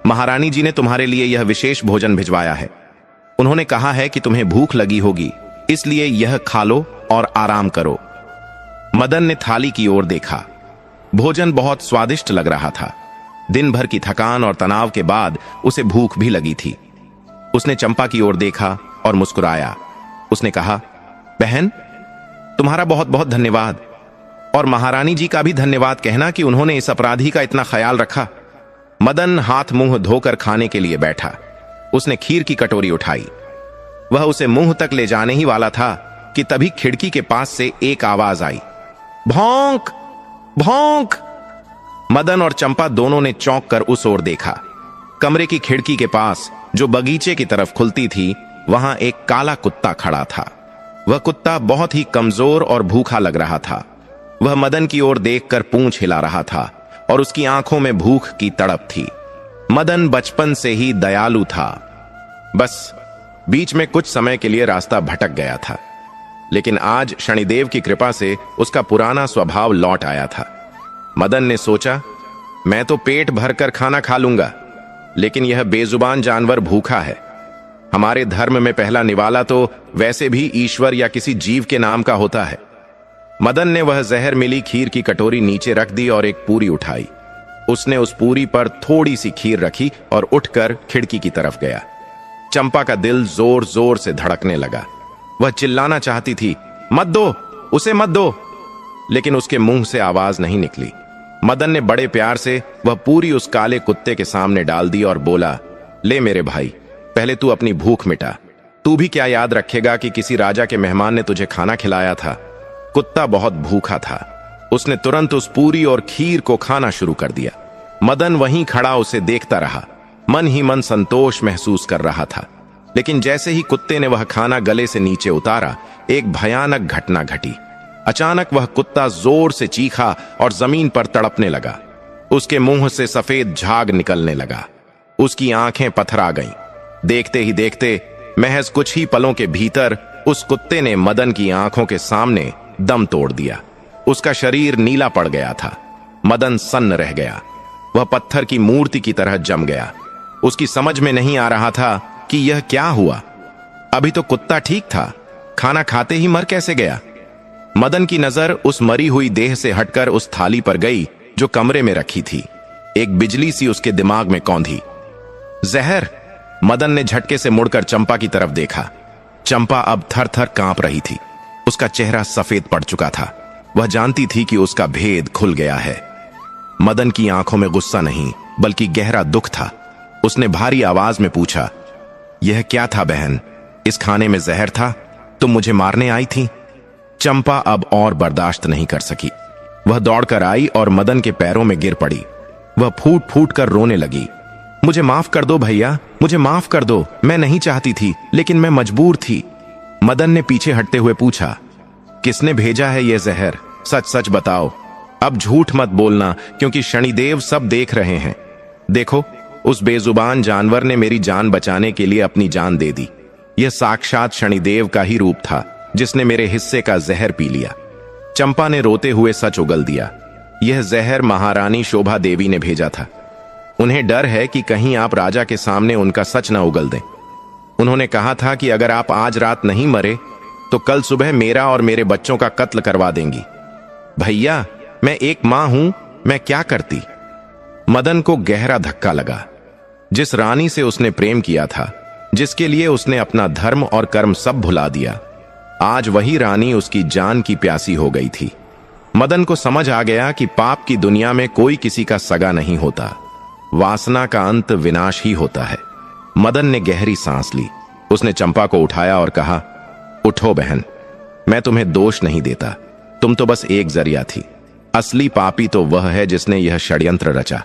महारानी जी ने तुम्हारे लिए यह विशेष भोजन भिजवाया है। उन्होंने कहा है कि तुम्हें भूख लगी होगी, इसलिए यह खा लो और आराम करो। मदन ने थाली की ओर देखा। भोजन बहुत स्वादिष्ट लग रहा था। दिन भर की थकान और तनाव के बाद उसे भूख भी लगी थी। उसने चंपा की ओर देखा और मुस्कुराया। उसने कहा, बहन, तुम्हारा बहुत बहुत धन्यवाद, और महारानी जी का भी धन्यवाद कहना कि उन्होंने इस अपराधी का इतना ख्याल रखा। मदन हाथ मुंह धोकर खाने के लिए बैठा। उसने खीर की कटोरी उठाई। वह उसे मुंह तक ले जाने ही वाला था कि तभी खिड़की के पास से एक आवाज आई, भौंक भौंक। मदन और चंपा दोनों ने चौंक कर उस ओर देखा। कमरे की खिड़की के पास, जो बगीचे की तरफ खुलती थी, वहां एक काला कुत्ता खड़ा था। वह कुत्ता बहुत ही कमजोर और भूखा लग रहा था। वह मदन की ओर देखकर पूंछ हिला रहा था और उसकी आंखों में भूख की तड़प थी। मदन बचपन से ही दयालु था। बस बीच में कुछ समय के लिए रास्ता भटक गया था, लेकिन आज शनिदेव की कृपा से उसका पुराना स्वभाव लौट आया था। मदन ने सोचा, मैं तो पेट भरकर खाना खा लूंगा, लेकिन यह बेजुबान जानवर भूखा है। हमारे धर्म में पहला निवाला तो वैसे भी ईश्वर या किसी जीव के नाम का होता है। मदन ने वह जहर मिली खीर की कटोरी नीचे रख दी और एक पूरी उठाई। उसने उस पूरी पर थोड़ी सी खीर रखी और उठकर खिड़की की तरफ गया। चंपा का दिल जोर जोर से धड़कने लगा। वह चिल्लाना चाहती थी, मत दो, उसे मत दो, लेकिन उसके मुंह से आवाज नहीं निकली। मदन ने बड़े प्यार से वह पूरी उस काले कुत्ते के सामने डाल दी और बोला, ले मेरे भाई, पहले तू अपनी भूख मिटा। तू भी क्या याद रखेगा कि किसी राजा के मेहमान ने तुझे खाना खिलाया था। कुत्ता बहुत भूखा था। उसने तुरंत उस पूरी और खीर को खाना शुरू कर दिया। मदन वहीं खड़ा उसे देखता रहा, मन ही मन संतोष महसूस कर रहा था। लेकिन जैसे ही कुत्ते ने वह खाना गले से नीचे उतारा, एक भयानक घटना घटी। अचानक वह कुत्ता जोर से चीखा और जमीन पर तड़पने लगा। उसके मुंह से सफेद झाग निकलने लगा। उसकी आंखें पथरा गईं। देखते ही देखते महज कुछ ही पलों के भीतर उस कुत्ते ने मदन की आंखों के सामने दम तोड़ दिया। उसका शरीर नीला पड़ गया था। मदन सन्न रह गया। वह पत्थर की मूर्ति की तरह जम गया। उसकी समझ में नहीं आ रहा था कि यह क्या हुआ। अभी तो कुत्ता ठीक था, खाना खाते ही मर कैसे गया। मदन की नजर उस मरी हुई देह से हटकर उस थाली पर गई जो कमरे में रखी थी। एक बिजली सी उसके दिमाग में कौंधी। जहर। मदन ने झटके से मुड़कर चंपा की तरफ देखा। चंपा अब थर थर कांप रही थी। उसका चेहरा सफेद पड़ चुका था। वह जानती थी कि उसका भेद खुल गया है। मदन की आंखों में गुस्सा नहीं बल्कि गहरा दुख था। उसने भारी आवाज में पूछा, यह क्या था बहन? इस खाने में जहर था? तुम मुझे मारने आई थी? चंपा अब और बर्दाश्त नहीं कर सकी। वह दौड़कर आई और मदन के पैरों में गिर पड़ी। वह फूट फूट कर रोने लगी। मुझे माफ कर दो भैया, मुझे माफ कर दो, मैं नहीं चाहती थी, लेकिन मैं मजबूर थी। मदन ने पीछे हटते हुए पूछा, किसने भेजा है ये जहर? सच सच बताओ, अब झूठ मत बोलना, क्योंकि शनिदेव सब देख रहे हैं। देखो, उस बेजुबान जानवर ने मेरी जान बचाने के लिए अपनी जान दे दी। यह साक्षात शनिदेव का ही रूप था, जिसने मेरे हिस्से का जहर पी लिया। चंपा ने रोते हुए सच उगल दिया। यह जहर महारानी शोभा देवी ने भेजा था। उन्हें डर है कि कहीं आप राजा के सामने उनका सच न उगल दें। उन्होंने कहा था कि अगर आप आज रात नहीं मरे तो कल सुबह मेरा और मेरे बच्चों का कत्ल करवा देंगी। भैया, मैं एक मां हूं, मैं क्या करती? मदन को गहरा धक्का लगा। जिस रानी से उसने प्रेम किया था, जिसके लिए उसने अपना धर्म और कर्म सब भुला दिया, आज वही रानी उसकी जान की प्यासी हो गई थी। मदन को समझ आ गया कि पाप की दुनिया में कोई किसी का सगा नहीं होता। वासना का अंत विनाश ही होता है। मदन ने गहरी सांस ली। उसने चंपा को उठाया और कहा, उठो बहन, मैं तुम्हें दोष नहीं देता, तुम तो बस एक जरिया थी। असली पापी तो वह है जिसने यह षड्यंत्र रचा।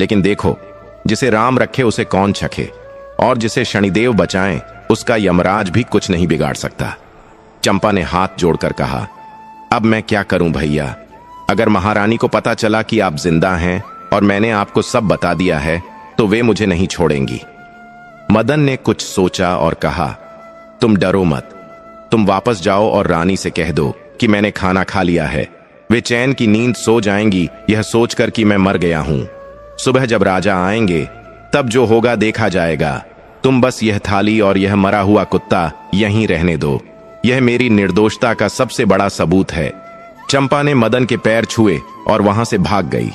लेकिन देखो, जिसे राम रखे उसे कौन छखे, और जिसे शनिदेव बचाएं उसका यमराज भी कुछ नहीं बिगाड़ सकता। चंपा ने हाथ जोड़कर कहा, अब मैं क्या करूं भैया? अगर महारानी को पता चला कि आप जिंदा हैं और मैंने आपको सब बता दिया है, तो वे मुझे नहीं छोड़ेंगी। मदन ने कुछ सोचा और कहा, तुम डरो मत, तुम वापस जाओ और रानी से कह दो कि मैंने खाना खा लिया है। वे चैन की नींद सो जाएंगी, यह सोचकर कि मैं मर गया हूं। सुबह जब राजा आएंगे तब जो होगा देखा जाएगा। तुम बस यह थाली और यह मरा हुआ कुत्ता यहीं रहने दो। यह मेरी निर्दोषता का सबसे बड़ा सबूत है। चंपा ने मदन के पैर छुए और वहां से भाग गई।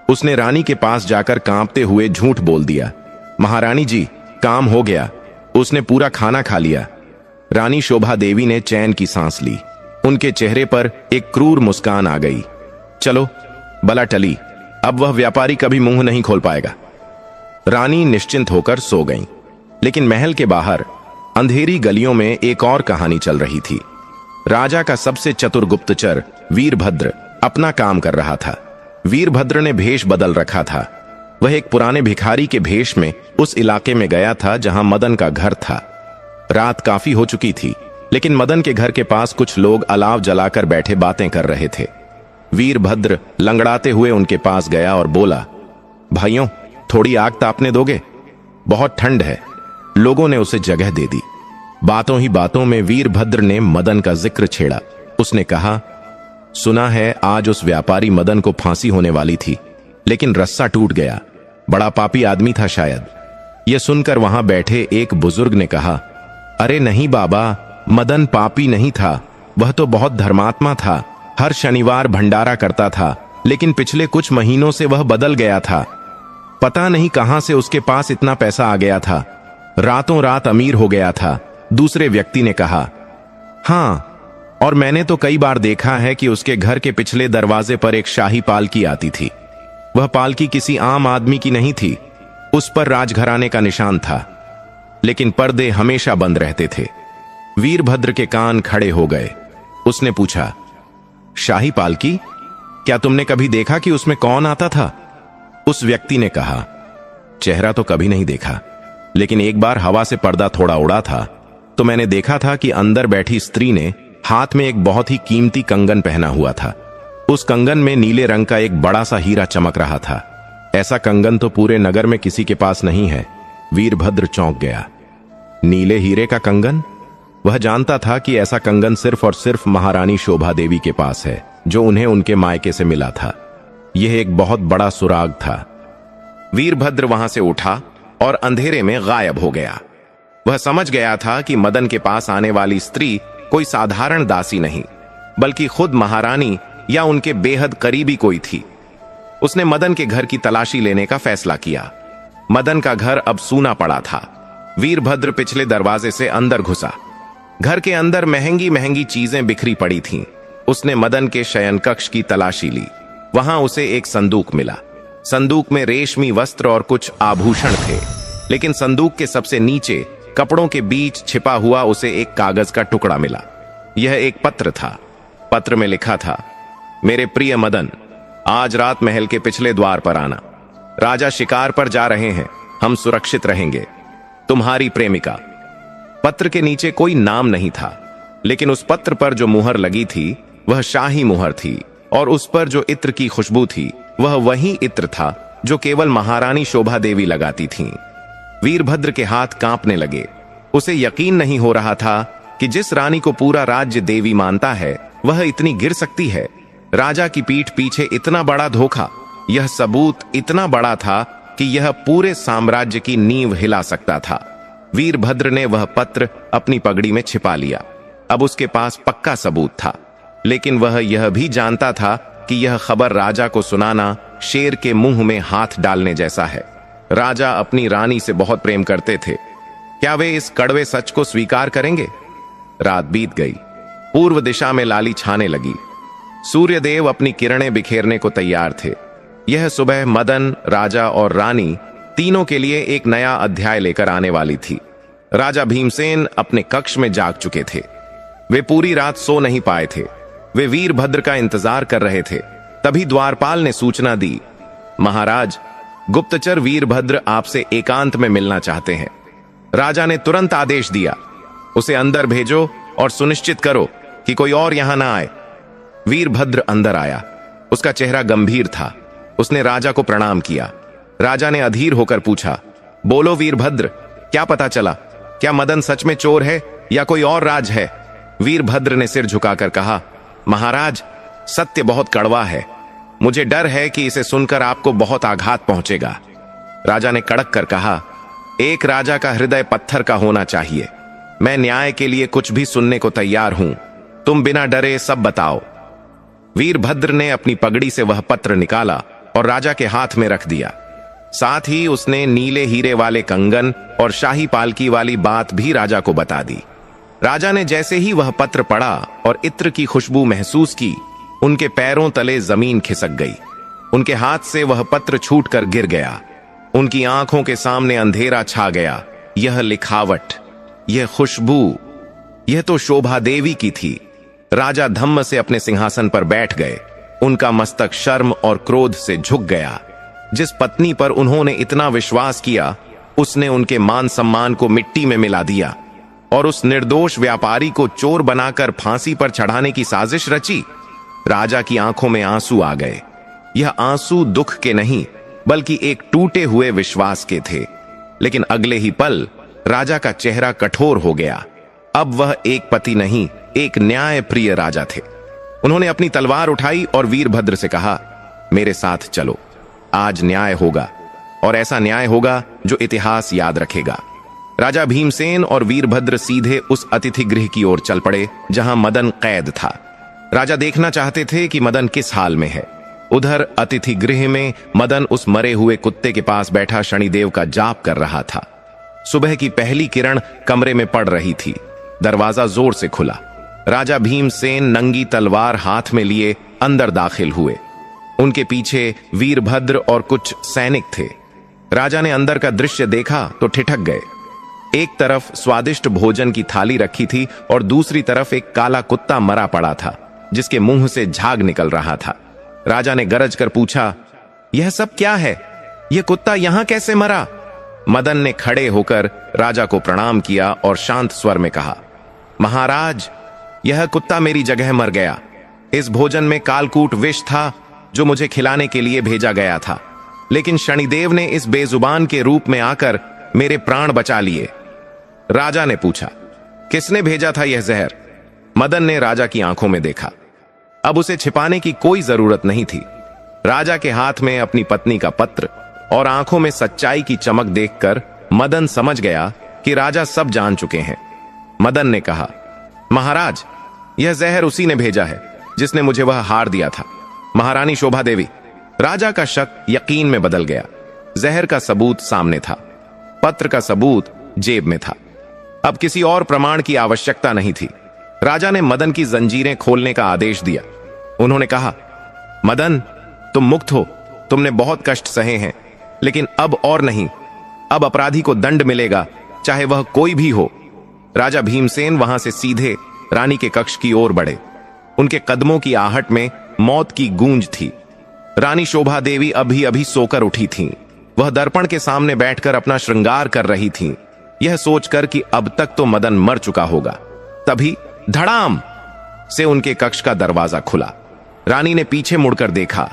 उसने रानी के पास जाकर कांपते हुए झूठ बोल दिया, महारानी जी, काम हो गया, उसने पूरा खाना खा लिया। रानी शोभा देवी ने चैन की सांस ली। उनके चेहरे पर एक क्रूर मुस्कान आ गई। चलो, बला टली, अब वह व्यापारी कभी मुंह नहीं खोल पाएगा। रानी निश्चिंत होकर सो गईं। लेकिन महल के बाहर अंधेरी गलियों में एक और कहानी चल रही थी। राजा का सबसे चतुर गुप्तचर वीरभद्र अपना काम कर रहा था। वीरभद्र ने भेष बदल रखा था। वह एक पुराने भिखारी के भेष में उस इलाके में गया था जहां मदन का घर था। रात काफी हो चुकी थी, लेकिन मदन के घर के पास कुछ लोग अलाव जलाकर बैठे बातें कर रहे थे। वीरभद्र लंगड़ाते हुए उनके पास गया और बोला, भाइयों, थोड़ी आग तापने दोगे? बहुत ठंड है। लोगों ने उसे जगह दे दी। बातों ही बातों में वीरभद्र ने मदन का जिक्र छेड़ा। उसने कहा, सुना है आज उस व्यापारी मदन को फांसी होने वाली थी, लेकिन रस्सा टूट गया। बड़ा पापी आदमी था शायद। यह सुनकर वहां बैठे एक बुजुर्ग ने कहा, अरे नहीं बाबा, मदन पापी नहीं था, वह तो बहुत धर्मात्मा था। हर शनिवार भंडारा करता था, लेकिन पिछले कुछ महीनों से वह बदल गया था। पता नहीं कहां से उसके पास इतना पैसा आ गया था। रातों रात अमीर हो गया था। दूसरे व्यक्ति ने कहा, हां, और मैंने तो कई बार देखा है कि उसके घर के पिछले दरवाजे पर एक शाही पालकी आती थी। वह पालकी किसी आम आदमी की नहीं थी, उस पर राजघराने का निशान था, लेकिन पर्दे हमेशा बंद रहते थे। वीरभद्र के कान खड़े हो गए। उसने पूछा, शाही पालकी? क्या तुमने कभी देखा कि उसमें कौन आता था? उस व्यक्ति ने कहा, चेहरा तो कभी नहीं देखा, लेकिन एक बार हवा से पर्दा थोड़ा उड़ा था तो मैंने देखा था कि अंदर बैठी स्त्री ने हाथ में एक बहुत ही कीमती कंगन पहना हुआ था। उस कंगन में नीले रंग का एक बड़ा सा हीरा चमक रहा था। ऐसा कंगन तो पूरे नगर में किसी के पास नहीं है। वीरभद्र चौंक गया। नीले हीरे का कंगन? वह जानता था कि ऐसा कंगन सिर्फ और सिर्फ महारानी शोभा देवी के पास है, जो उन्हें उनके मायके से मिला था। यह एक बहुत बड़ा सुराग था। वीरभद्र वहां से उठा और अंधेरे में गायब हो गया। वह समझ गया था कि मदन के पास आने वाली स्त्री कोई साधारण दासी नहीं, बल्कि खुद महारानी या उनके बेहद करीबी कोई थी। उसने मदन के घर की तलाशी लेने का फैसला किया। मदन का घर अब सूना पड़ा था। वीरभद्र पिछले दरवाजे से अंदर घुसा। घर के अंदर महंगी महंगी चीजें बिखरी पड़ी थीं। उसने मदन के शयन कक्ष की तलाशी ली। वहां उसे एक संदूक मिला। संदूक में रेशमी वस्त्र और कुछ आभूषण थे, लेकिन संदूक के सबसे नीचे कपड़ों के बीच छिपा हुआ उसे एक कागज का टुकड़ा मिला। यह एक पत्र था। पत्र में लिखा था, मेरे प्रिय मदन, आज रात महल के पिछले द्वार पर आना। राजा शिकार पर जा रहे हैं, हम सुरक्षित रहेंगे। तुम्हारी प्रेमिका। पत्र के नीचे कोई नाम नहीं था, लेकिन उस पत्र पर जो मुहर लगी थी वह शाही मुहर थी, और उस पर जो इत्र की खुशबू थी वह वही इत्र था जो केवल महारानी शोभा देवी लगाती थीं। वीरभद्र के हाथ कांपने लगे। उसे यकीन नहीं हो रहा था कि जिस रानी को पूरा राज्य देवी मानता है वह इतनी गिर सकती है। राजा की पीठ पीछे इतना बड़ा धोखा, यह सबूत इतना बड़ा था कि यह पूरे साम्राज्य की नींव हिला सकता था। वीरभद्र ने वह पत्र अपनी पगड़ी में छिपा लिया। अब उसके पास पक्का सबूत था, लेकिन वह यह भी जानता था कि यह खबर राजा को सुनाना शेर के मुंह में हाथ डालने जैसा है। राजा अपनी रानी से बहुत प्रेम करते थे। क्या वे इस कड़वे सच को स्वीकार करेंगे? रात बीत गई। पूर्व दिशा में लाली छाने लगी। सूर्यदेव अपनी किरणें बिखेरने को तैयार थे। यह सुबह मदन, राजा और रानी तीनों के लिए एक नया अध्याय लेकर आने वाली थी। राजा भीमसेन अपने कक्ष में जाग चुके थे। वे पूरी रात सो नहीं पाए थे। वे वीरभद्र का इंतजार कर रहे थे। तभी द्वारपाल ने सूचना दी, महाराज, गुप्तचर वीरभद्र आपसे एकांत में मिलना चाहते हैं। राजा ने तुरंत आदेश दिया, उसे अंदर भेजो और सुनिश्चित करो कि कोई और यहां ना आए। वीरभद्र अंदर आया। उसका चेहरा गंभीर था। उसने राजा को प्रणाम किया। राजा ने अधीर होकर पूछा, बोलो वीरभद्र, क्या पता चला? क्या मदन सच में चोर है या कोई और राज है? वीरभद्र ने सिर झुकाकर कहा, महाराज, सत्य बहुत कड़वा है। मुझे डर है कि इसे सुनकर आपको बहुत आघात पहुंचेगा। राजा ने कड़क कर कहा, एक राजा का हृदय पत्थर का होना चाहिए। मैं न्याय के लिए कुछ भी सुनने को तैयार हूं। तुम बिना डरे सब बताओ। वीरभद्र ने अपनी पगड़ी से वह पत्र निकाला और राजा के हाथ में रख दिया। साथ ही उसने नीले हीरे वाले कंगन और शाही पालकी वाली बात भी राजा को बता दी। राजा ने जैसे ही वह पत्र पढ़ा और इत्र की खुशबू महसूस की, उनके पैरों तले जमीन खिसक गई। उनके हाथ से वह पत्र छूटकर गिर गया। उनकी आंखों के सामने अंधेरा छा गया। यह लिखावट, यह खुशबू, यह तो शोभा देवी की थी। राजा धम्म से अपने सिंहासन पर बैठ गए। उनका मस्तक शर्म और क्रोध से झुक गया। जिस पत्नी पर उन्होंने इतना विश्वास किया, उसने उनके मान सम्मान को मिट्टी में मिला दिया और उस निर्दोष व्यापारी को चोर बनाकर फांसी पर चढ़ाने की साजिश रची। राजा की आंखों में आंसू आ गए। यह आंसू दुख के नहीं, बल्कि एक टूटे हुए विश्वास के थे। लेकिन अगले ही पल राजा का चेहरा कठोर हो गया। अब वह एक पति नहीं, एक न्याय प्रिय राजा थे। उन्होंने अपनी तलवार उठाई और वीरभद्र से कहा, मेरे साथ चलो। आज न्याय होगा, और ऐसा न्याय होगा जो इतिहास याद रखेगा। राजा भीमसेन और वीरभद्र सीधे उस अतिथि गृह की ओर चल पड़े जहां मदन कैद था। राजा देखना चाहते थे कि मदन किस हाल में है। उधर अतिथि गृह में मदन उस मरे हुए कुत्ते के पास बैठा शनिदेव का जाप कर रहा था। सुबह की पहली किरण कमरे में पड़ रही थी। दरवाजा जोर से खुला। राजा भीमसेन नंगी तलवार हाथ में लिए अंदर दाखिल हुए। उनके पीछे वीरभद्र और कुछ सैनिक थे। राजा ने अंदर का दृश्य देखा तो ठिठक गए। एक तरफ स्वादिष्ट भोजन की थाली रखी थी और दूसरी तरफ एक काला कुत्ता मरा पड़ा था, जिसके मुंह से झाग निकल रहा था। राजा ने गरज कर पूछा, यह सब क्या है? यह कुत्ता यहां कैसे मरा? मदन ने खड़े होकर राजा को प्रणाम किया और शांत स्वर में कहा, महाराज, यह कुत्ता मेरी जगह मर गया। इस भोजन में कालकूट विष था जो मुझे खिलाने के लिए भेजा गया था, लेकिन शनिदेव ने इस बेजुबान के रूप में आकर मेरे प्राण बचा लिए। राजा ने पूछा, किसने भेजा था यह जहर? मदन ने राजा की आंखों में देखा। अब उसे छिपाने की कोई जरूरत नहीं थी। राजा के हाथ में अपनी पत्नी का पत्र और आंखों में सच्चाई की चमक देखकर मदन समझ गया कि राजा सब जान चुके हैं। मदन ने कहा, महाराज, यह जहर उसी ने भेजा है जिसने मुझे वह हार दिया था, महारानी शोभा देवी। राजा का शक यकीन में बदल गया। जहर का सबूत सामने था, पत्र का सबूत जेब में था। अब किसी और प्रमाण की आवश्यकता नहीं थी। राजा ने मदन की जंजीरें खोलने का आदेश दिया। उन्होंने कहा, मदन, तुम मुक्त हो। तुमने बहुत कष्ट सहे हैं, लेकिन अब और नहीं। अब अपराधी को दंड मिलेगा, चाहे वह कोई भी हो। राजा भीमसेन वहां से सीधे रानी के कक्ष की ओर बढ़े। उनके कदमों की आहट में मौत की गूंज थी। रानी शोभा देवी अभी अभी सोकर उठी थीं। वह दर्पण के सामने बैठकर अपना श्रृंगार कर रही थीं, यह सोचकर कि अब तक तो मदन मर चुका होगा। तभी धड़ाम से उनके कक्ष का दरवाजा खुला। रानी ने पीछे मुड़कर देखा।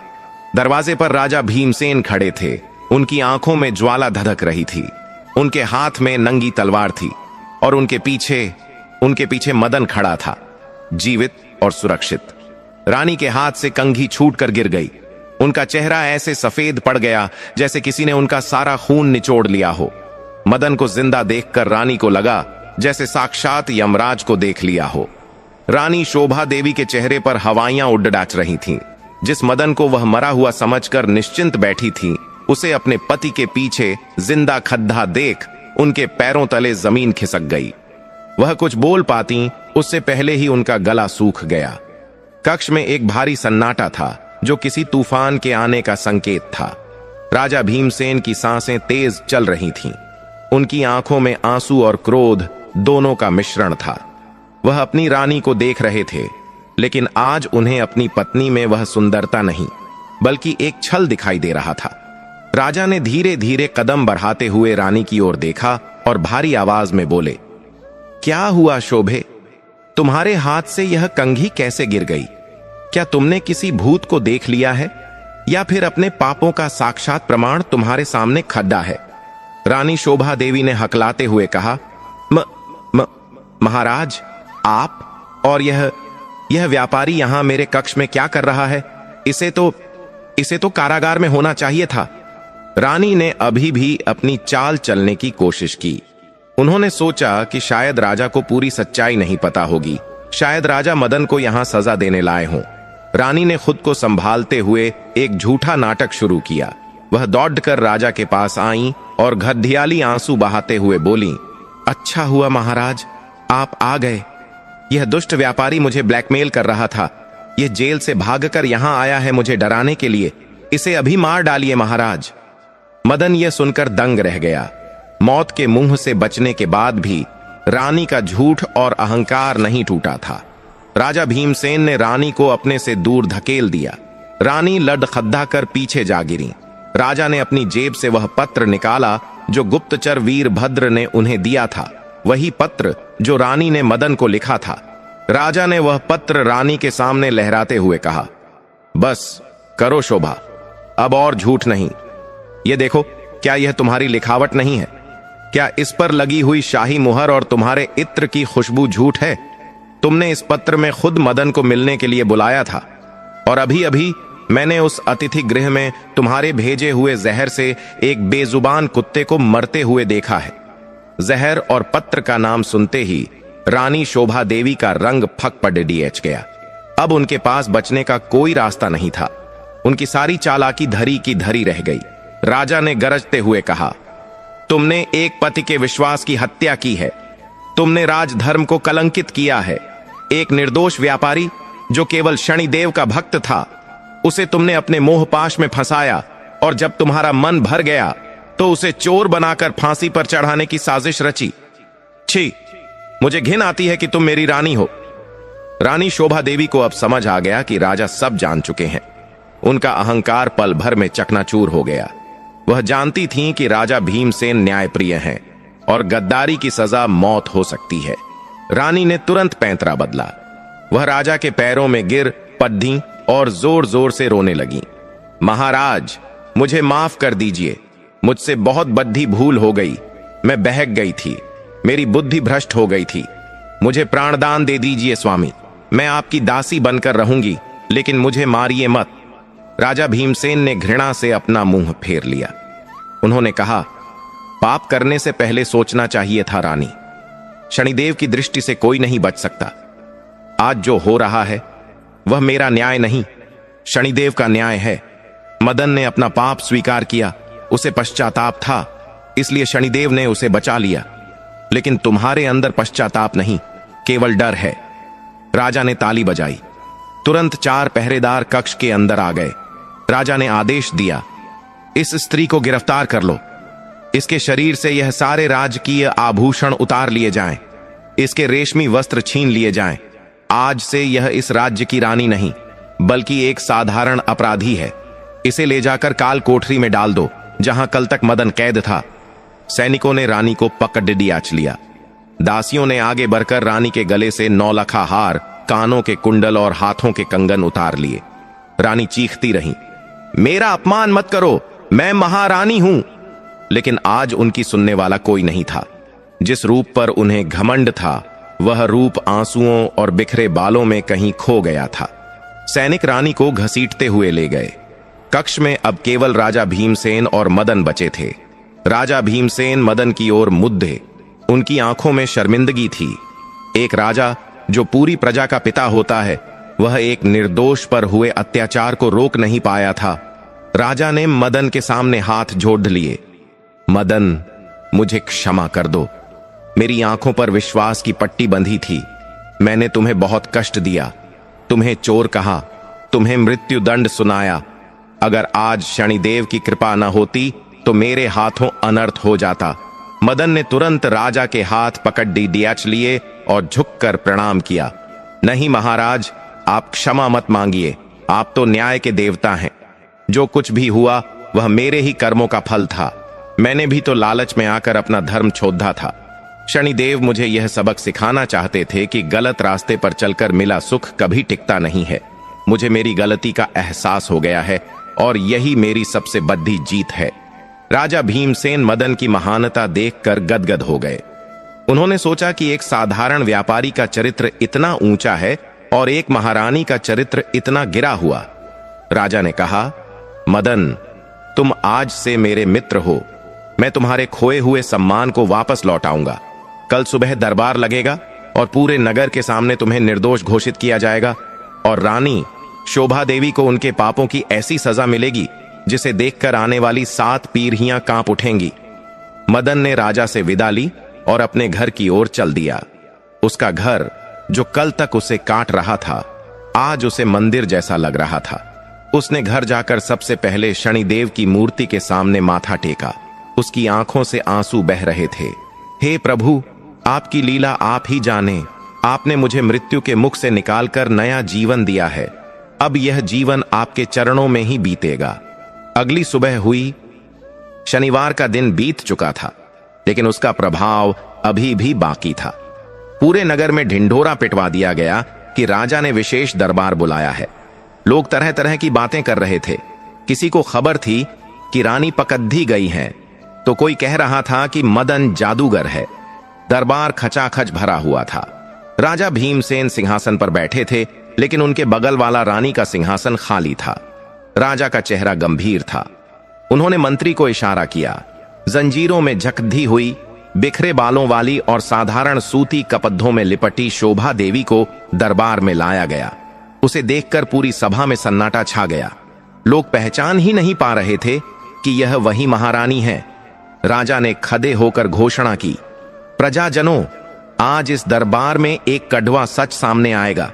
दरवाजे पर राजा भीमसेन खड़े थे। उनकी आंखों में ज्वाला धधक रही थी। उनके हाथ में नंगी तलवार थी और उनके पीछे मदन खड़ा था, जीवित और सुरक्षित। रानी के हाथ से कंघी छूटकर गिर गई। उनका चेहरा ऐसे सफेद पड़ गया जैसे किसी ने उनका सारा खून निचोड़ लिया हो। मदन को जिंदा देखकर रानी को लगा जैसे साक्षात यमराज को देख लिया हो। रानी शोभा देवी के चेहरे पर हवाइयां उड़ डाच रही थीं। जिस मदन को वह मरा हुआ समझकर निश्चिंत बैठी थी, उसे अपने पति के पीछे जिंदा खड्डा देख उनके पैरों तले जमीन खिसक गई। वह कुछ बोल पाती उससे पहले ही उनका गला सूख गया। कक्ष में एक भारी सन्नाटा था जो किसी तूफान के आने का संकेत था। राजा भीमसेन की सांसें तेज चल रही थीं। उनकी आंखों में आंसू और क्रोध दोनों का मिश्रण था। वह अपनी रानी को देख रहे थे, लेकिन आज उन्हें अपनी पत्नी में वह सुंदरता नहीं बल्कि एक छल दिखाई दे रहा था। राजा ने धीरे धीरे कदम बढ़ाते हुए रानी की ओर देखा और भारी आवाज में बोले, क्या हुआ शोभे? तुम्हारे हाथ से यह कंघी कैसे गिर गई? क्या तुमने किसी भूत को देख लिया है या फिर अपने पापों का साक्षात प्रमाण तुम्हारे सामने खड़ा है? रानी शोभा देवी ने हकलाते हुए कहा, महाराज, आप और यह व्यापारी यहां मेरे कक्ष में क्या कर रहा है? इसे तो कारागार में होना चाहिए था। रानी ने अभी भी अपनी चाल चलने की कोशिश की। उन्होंने सोचा कि शायद राजा को पूरी सच्चाई नहीं पता होगी, शायद राजा मदन को यहां सजा देने लाए हों। रानी ने खुद को संभालते हुए एक झूठा नाटक शुरू किया। वह दौड़कर राजा के पास आईं और घधियाली आंसू बहाते हुए बोली, अच्छा हुआ महाराज, आप आ गए। यह दुष्ट व्यापारी मुझे ब्लैकमेल कर रहा था। यह जेल से भागकर यहां आया है मुझे डराने के लिए। इसे अभी मार डालिए महाराज। मदन यह सुनकर दंग रह गया। मौत के मुंह से बचने के बाद भी रानी का झूठ और अहंकार नहीं टूटा था। राजा भीमसेन ने रानी को अपने से दूर धकेल दिया। रानी लड़खड़ा कर पीछे जा गिरी। राजा ने अपनी जेब से वह पत्र निकाला जो गुप्तचर वीरभद्र ने उन्हें दिया था, वही पत्र जो रानी ने मदन को लिखा था। राजा ने वह पत्र रानी के सामने लहराते हुए कहा, बस करो शोभा, अब और झूठ नहीं। ये देखो, क्या यह तुम्हारी लिखावट नहीं है? क्या इस पर लगी हुई शाही मुहर और तुम्हारे इत्र की खुशबू झूठ है? तुमने इस पत्र में खुद मदन को मिलने के लिए बुलाया था और अभी अभी मैंने उस अतिथि गृह में तुम्हारे भेजे हुए जहर से एक बेजुबान कुत्ते को मरते हुए देखा है। जहर और पत्र का नाम सुनते ही रानी शोभा देवी का रंग फक पड़ गया। अब उनके पास बचने का कोई रास्ता नहीं था। उनकी सारी चालाकी धरी की धरी रह गई। राजा ने गरजते हुए कहा, तुमने एक पति के विश्वास की हत्या की है। तुमने राजधर्म को कलंकित किया है। एक निर्दोष व्यापारी जो केवल शनिदेव का भक्त था, उसे तुमने अपने मोहपाश में फंसाया और जब तुम्हारा मन भर गया तो उसे चोर बनाकर फांसी पर चढ़ाने की साजिश रची। छी, मुझे घिन आती है कि तुम मेरी रानी हो। रानी शोभा देवी को अब समझ आ गया कि राजा सब जान चुके हैं। उनका अहंकार पल भर में चकनाचूर हो गया। वह जानती थीं कि राजा भीमसेन न्यायप्रिय हैं और गद्दारी की सजा मौत हो सकती है। रानी ने तुरंत पैंतरा बदला। वह राजा के पैरों में गिर पड़ी और जोर जोर से रोने लगी। महाराज, मुझे माफ कर दीजिए। मुझसे बहुत बड़ी भूल हो गई। मैं बहक गई थी। मेरी बुद्धि भ्रष्ट हो गई थी। मुझे प्राणदान दे दीजिए स्वामी। मैं आपकी दासी बनकर रहूंगी, लेकिन मुझे मारिए मत। राजा भीमसेन ने घृणा से अपना मुंह फेर लिया। उन्होंने कहा, पाप करने से पहले सोचना चाहिए था रानी। शनिदेव की दृष्टि से कोई नहीं बच सकता। आज जो हो रहा है वह मेरा न्याय नहीं, शनिदेव का न्याय है। मदन ने अपना पाप स्वीकार किया। उसे पश्चाताप था, इसलिए शनिदेव ने उसे बचा लिया। लेकिन तुम्हारे अंदर पश्चाताप नहीं, केवल डर है। राजा ने ताली बजाई। तुरंत 4 पहरेदार कक्ष के अंदर आ गए। राजा ने आदेश दिया, इस स्त्री को गिरफ्तार कर लो। इसके शरीर से यह सारे राजकीय आभूषण उतार लिए जाएं। इसके रेशमी वस्त्र छीन लिए जाएं। आज से यह इस राज्य की रानी नहीं, बल्कि एक साधारण अपराधी है। इसे ले जाकर काल कोठरी में डाल दो। जहां कल तक मदन कैद था। सैनिकों ने रानी को पकड़ डियाच लिया। दासियों ने आगे बढ़कर रानी के गले से नौलखा हार, कानों के कुंडल और हाथों के कंगन उतार लिए। रानी चीखती रही, मेरा अपमान मत करो, मैं महारानी हूं। लेकिन आज उनकी सुनने वाला कोई नहीं था। जिस रूप पर उन्हें घमंड था, वह रूप आंसुओं और बिखरे बालों में कहीं खो गया था। सैनिक रानी को घसीटते हुए ले गए। कक्ष में अब केवल राजा भीमसेन और मदन बचे थे। राजा भीमसेन मदन की ओर मुद्दे, उनकी आंखों में शर्मिंदगी थी। एक राजा जो पूरी प्रजा का पिता होता है, वह एक निर्दोष पर हुए अत्याचार को रोक नहीं पाया था। राजा ने मदन के सामने हाथ जोड़ लिए। मदन, मुझे क्षमा कर दो। मेरी आंखों पर विश्वास की पट्टी बंधी थी। मैंने तुम्हें बहुत कष्ट दिया, तुम्हें चोर कहा, तुम्हें मृत्यु दंड सुनाया। अगर आज शनिदेव की कृपा न होती तो मेरे हाथों अनर्थ हो जाता। मदन ने तुरंत राजा के हाथ पकड़ डियाच लिए और झुककर प्रणाम किया। नहीं महाराज, आप क्षमा मत मांगिए, आप तो न्याय के देवता हैं। जो कुछ भी हुआ वह मेरे ही कर्मों का फल था। मैंने भी तो लालच में आकर अपना धर्म छोड़ा था। शनिदेव मुझे यह सबक सिखाना चाहते थे कि गलत रास्ते पर चलकर मिला सुख कभी टिकता नहीं है। मुझे मेरी गलती का एहसास हो गया है और यही मेरी सबसे बड़ी जीत है। राजा भीमसेन मदन की महानता देखकर गदगद हो गए। उन्होंने सोचा कि एक साधारण व्यापारी का चरित्र इतना ऊंचा है और एक महारानी का चरित्र इतना गिरा हुआ। राजा ने कहा, मदन, तुम आज से मेरे मित्र हो। मैं तुम्हारे खोए हुए सम्मान को वापस लौटाऊंगा। कल सुबह दरबार लगेगा और पूरे नगर के सामने तुम्हें निर्दोष घोषित किया जाएगा और रानी शोभा देवी को उनके पापों की ऐसी सजा मिलेगी जिसे देखकर आने वाली 7 पीढ़ियां कांप उठेंगी। मदन ने राजा से विदा ली और अपने घर की ओर चल दिया। उसका घर, जो कल तक उसे काट रहा था, आज उसे मंदिर जैसा लग रहा था। उसने घर जाकर सबसे पहले शनिदेव की मूर्ति के सामने माथा टेका। उसकी आंखों से आंसू बह रहे थे। हे प्रभु, आपकी लीला आप ही जाने। आपने मुझे मृत्यु के मुख से निकालकर नया जीवन दिया है। अब यह जीवन आपके चरणों में ही बीतेगा। अगली सुबह हुई। शनिवार का दिन बीत चुका था, लेकिन उसका प्रभाव अभी भी बाकी था। पूरे नगर में ढिंढोरा पिटवा दिया गया कि राजा ने विशेष दरबार बुलाया है। लोग तरह तरह की बातें कर रहे थे। किसी को खबर थी कि रानी पकद्धी गई है, तो कोई कह रहा था कि मदन जादूगर है। दरबार खचाखच भरा हुआ था। राजा भीमसेन सिंहासन पर बैठे थे, लेकिन उनके बगल वाला रानी का सिंहासन खाली था। राजा का चेहरा गंभीर था। उन्होंने मंत्री को इशारा किया। जंजीरों में जकधी हुई, बिखरे बालों वाली और साधारण सूती कपद्धों में लिपटी शोभा देवी को दरबार में लाया गया। उसे देखकर पूरी सभा में सन्नाटा छा गया। लोग पहचान ही नहीं पा रहे थे कि यह वही महारानी है। राजा ने खड़े होकर घोषणा की, प्रजाजनों, आज इस दरबार में एक कड़वा सच सामने आएगा।